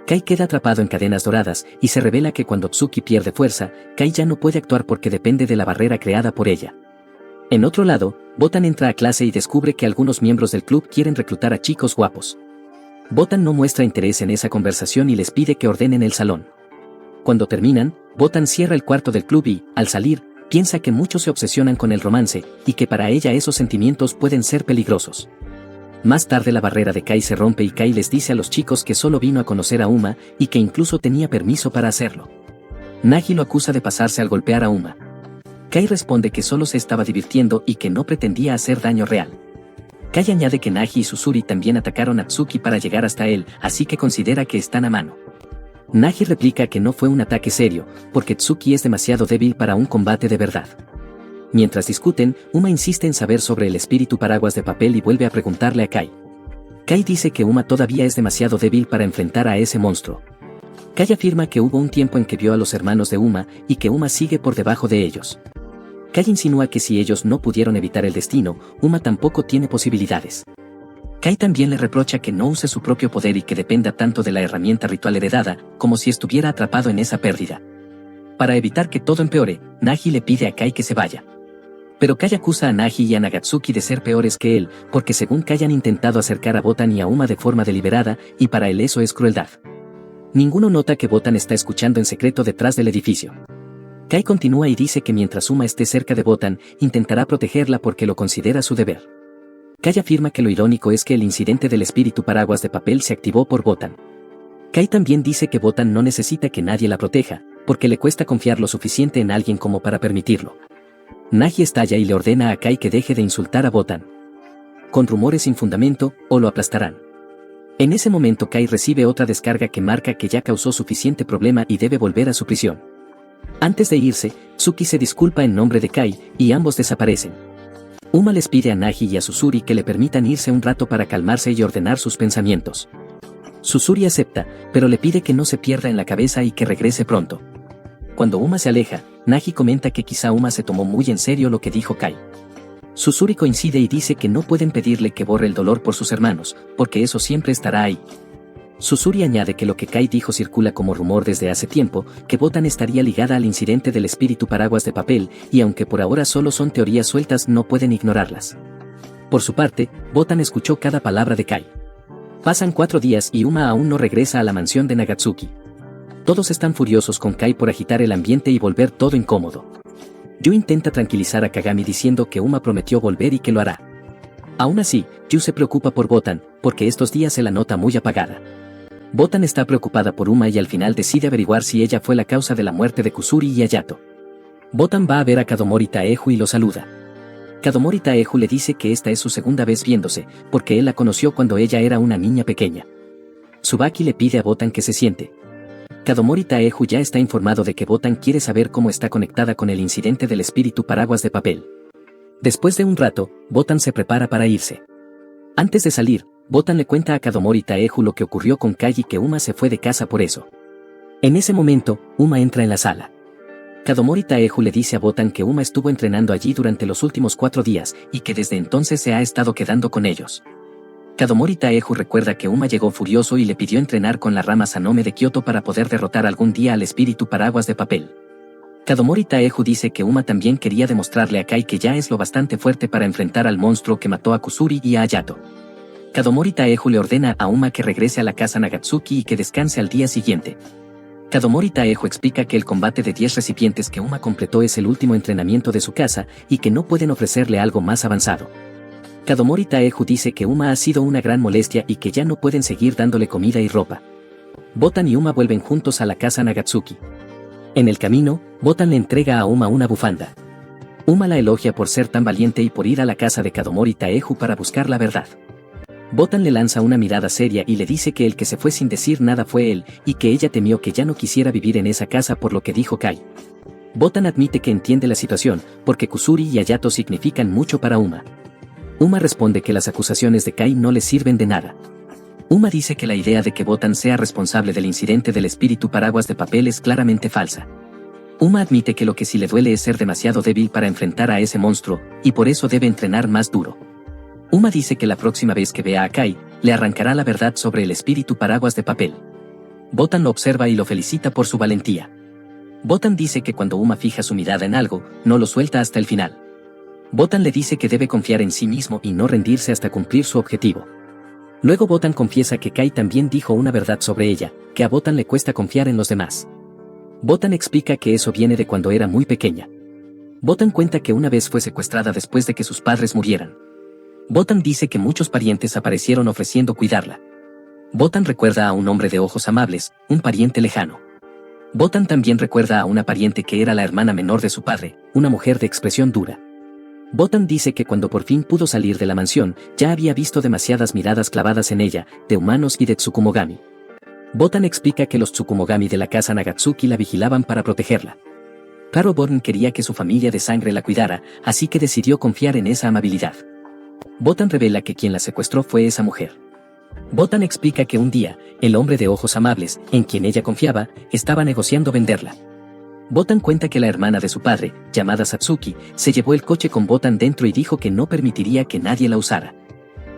Kai queda atrapado en cadenas doradas, y se revela que cuando Tsuki pierde fuerza, Kai ya no puede actuar porque depende de la barrera creada por ella. En otro lado, Botan entra a clase y descubre que algunos miembros del club quieren reclutar a chicos guapos. Botan no muestra interés en esa conversación y les pide que ordenen el salón. Cuando terminan, Botan cierra el cuarto del club y, al salir, piensa que muchos se obsesionan con el romance, y que para ella esos sentimientos pueden ser peligrosos. Más tarde la barrera de Kai se rompe y Kai les dice a los chicos que solo vino a conocer a Uma, y que incluso tenía permiso para hacerlo. Nagi lo acusa de pasarse al golpear a Uma. Kai responde que solo se estaba divirtiendo y que no pretendía hacer daño real. Kai añade que Nagi y Susuri también atacaron a Tsuki para llegar hasta él, así que considera que están a mano. Nagi replica que no fue un ataque serio, porque Tsuki es demasiado débil para un combate de verdad. Mientras discuten, Uma insiste en saber sobre el espíritu paraguas de papel y vuelve a preguntarle a Kai. Kai dice que Uma todavía es demasiado débil para enfrentar a ese monstruo. Kai afirma que hubo un tiempo en que vio a los hermanos de Uma y que Uma sigue por debajo de ellos. Kai insinúa que si ellos no pudieron evitar el destino, Uma tampoco tiene posibilidades. Kai también le reprocha que no use su propio poder y que dependa tanto de la herramienta ritual heredada, como si estuviera atrapado en esa pérdida. Para evitar que todo empeore, Nagi le pide a Kai que se vaya. Pero Kai acusa a Nagi y a Nagatsuki de ser peores que él, porque según Kai han intentado acercar a Botan y a Uma de forma deliberada, y para él eso es crueldad. Ninguno nota que Botan está escuchando en secreto detrás del edificio. Kai continúa y dice que mientras Uma esté cerca de Botan, intentará protegerla porque lo considera su deber. Kai afirma que lo irónico es que el incidente del espíritu paraguas de papel se activó por Botan. Kai también dice que Botan no necesita que nadie la proteja, porque le cuesta confiar lo suficiente en alguien como para permitirlo. Nagi estalla y le ordena a Kai que deje de insultar a Botan. Con rumores sin fundamento, o lo aplastarán. En ese momento Kai recibe otra descarga que marca que ya causó suficiente problema y debe volver a su prisión. Antes de irse, Tsuki se disculpa en nombre de Kai, y ambos desaparecen. Uma les pide a Nagi y a Susuri que le permitan irse un rato para calmarse y ordenar sus pensamientos. Susuri acepta, pero le pide que no se pierda en la cabeza y que regrese pronto. Cuando Uma se aleja, Nagi comenta que quizá Uma se tomó muy en serio lo que dijo Kai. Susuri coincide y dice que no pueden pedirle que borre el dolor por sus hermanos, porque eso siempre estará ahí. Susuri añade que lo que Kai dijo circula como rumor desde hace tiempo, que Botan estaría ligada al incidente del espíritu paraguas de papel, y aunque por ahora solo son teorías sueltas no pueden ignorarlas. Por su parte, Botan escuchó cada palabra de Kai. Pasan 4 días y Uma aún no regresa a la mansión de Nagatsuki. Todos están furiosos con Kai por agitar el ambiente y volver todo incómodo. Yu intenta tranquilizar a Kagami diciendo que Uma prometió volver y que lo hará. Aún así, Yu se preocupa por Botan, porque estos días se la nota muy apagada. Botan está preocupada por Uma y al final decide averiguar si ella fue la causa de la muerte de Kusuri y Hayato. Botan va a ver a Kadomori Taeju y lo saluda. Kadomori Taeju le dice que esta es su segunda vez viéndose, porque él la conoció cuando ella era una niña pequeña. Tsubaki le pide a Botan que se siente. Kadomori Taeju ya está informado de que Botan quiere saber cómo está conectada con el incidente del espíritu paraguas de papel. Después de un rato, Botan se prepara para irse. Antes de salir, Botan le cuenta a Kadomori Taeju lo que ocurrió con Kai y que Uma se fue de casa por eso. En ese momento, Uma entra en la sala. Kadomori Taeju le dice a Botan que Uma estuvo entrenando allí durante los últimos 4 días y que desde entonces se ha estado quedando con ellos. Kadomori Taeju recuerda que Uma llegó furioso y le pidió entrenar con la rama Sanome de Kyoto para poder derrotar algún día al espíritu paraguas de papel. Kadomori Taeju dice que Uma también quería demostrarle a Kai que ya es lo bastante fuerte para enfrentar al monstruo que mató a Kusuri y a Hayato. Kadomori Taeju le ordena a Uma que regrese a la casa Nagatsuki y que descanse al día siguiente. Kadomori Taeju explica que el combate de 10 recipientes que Uma completó es el último entrenamiento de su casa y que no pueden ofrecerle algo más avanzado. Kadomori Taeju dice que Uma ha sido una gran molestia y que ya no pueden seguir dándole comida y ropa. Botan y Uma vuelven juntos a la casa Nagatsuki. En el camino, Botan le entrega a Uma una bufanda. Uma la elogia por ser tan valiente y por ir a la casa de Kadomori Taeju para buscar la verdad. Botan le lanza una mirada seria y le dice que el que se fue sin decir nada fue él, y que ella temió que ya no quisiera vivir en esa casa por lo que dijo Kai. Botan admite que entiende la situación, porque Kusuri y Hayato significan mucho para Uma. Uma responde que las acusaciones de Kai no le sirven de nada. Uma dice que la idea de que Botan sea responsable del incidente del espíritu paraguas de papel es claramente falsa. Uma admite que lo que sí le duele es ser demasiado débil para enfrentar a ese monstruo, y por eso debe entrenar más duro. Uma dice que la próxima vez que vea a Kai, le arrancará la verdad sobre el espíritu paraguas de papel. Botan lo observa y lo felicita por su valentía. Botan dice que cuando Uma fija su mirada en algo, no lo suelta hasta el final. Botan le dice que debe confiar en sí mismo y no rendirse hasta cumplir su objetivo. Luego Botan confiesa que Kai también dijo una verdad sobre ella, que a Botan le cuesta confiar en los demás. Botan explica que eso viene de cuando era muy pequeña. Botan cuenta que una vez fue secuestrada después de que sus padres murieran. Botan dice que muchos parientes aparecieron ofreciendo cuidarla. Botan recuerda a un hombre de ojos amables, un pariente lejano. Botan también recuerda a una pariente que era la hermana menor de su padre, una mujer de expresión dura. Botan dice que cuando por fin pudo salir de la mansión, ya había visto demasiadas miradas clavadas en ella, de humanos y de Tsukumogami. Botan explica que los Tsukumogami de la casa Nagatsuki la vigilaban para protegerla. Claro, Botan quería que su familia de sangre la cuidara, así que decidió confiar en esa amabilidad. Botan revela que quien la secuestró fue esa mujer. Botan explica que un día, el hombre de ojos amables, en quien ella confiaba, estaba negociando venderla. Botan cuenta que la hermana de su padre, llamada Satsuki, se llevó el coche con Botan dentro y dijo que no permitiría que nadie la usara.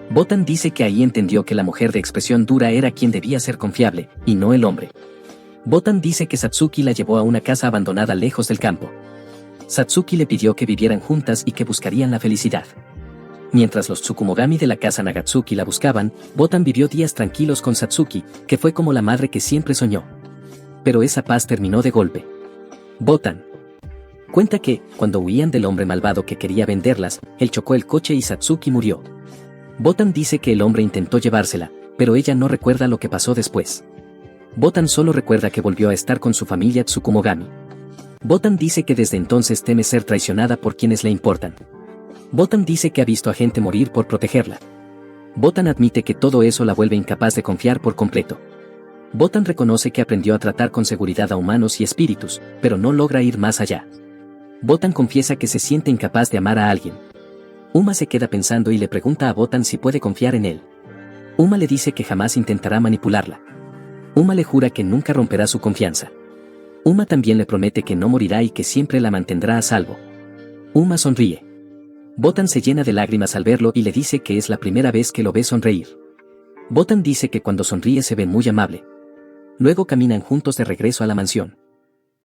Botan dice que ahí entendió que la mujer de expresión dura era quien debía ser confiable, y no el hombre. Botan dice que Satsuki la llevó a una casa abandonada lejos del campo. Satsuki le pidió que vivieran juntas y que buscarían la felicidad. Mientras los Tsukumogami de la casa Nagatsuki la buscaban, Botan vivió días tranquilos con Satsuki, que fue como la madre que siempre soñó. Pero esa paz terminó de golpe. Botan cuenta que, cuando huían del hombre malvado que quería venderlas, él chocó el coche y Satsuki murió. Botan dice que el hombre intentó llevársela, pero ella no recuerda lo que pasó después. Botan solo recuerda que volvió a estar con su familia Tsukumogami. Botan dice que desde entonces teme ser traicionada por quienes le importan. Botan dice que ha visto a gente morir por protegerla. Botan admite que todo eso la vuelve incapaz de confiar por completo. Botan reconoce que aprendió a tratar con seguridad a humanos y espíritus, pero no logra ir más allá. Botan confiesa que se siente incapaz de amar a alguien. Uma se queda pensando y le pregunta a Botan si puede confiar en él. Uma le dice que jamás intentará manipularla. Uma le jura que nunca romperá su confianza. Uma también le promete que no morirá y que siempre la mantendrá a salvo. Uma sonríe. Botan se llena de lágrimas al verlo y le dice que es la primera vez que lo ve sonreír. Botan dice que cuando sonríe se ve muy amable. Luego caminan juntos de regreso a la mansión.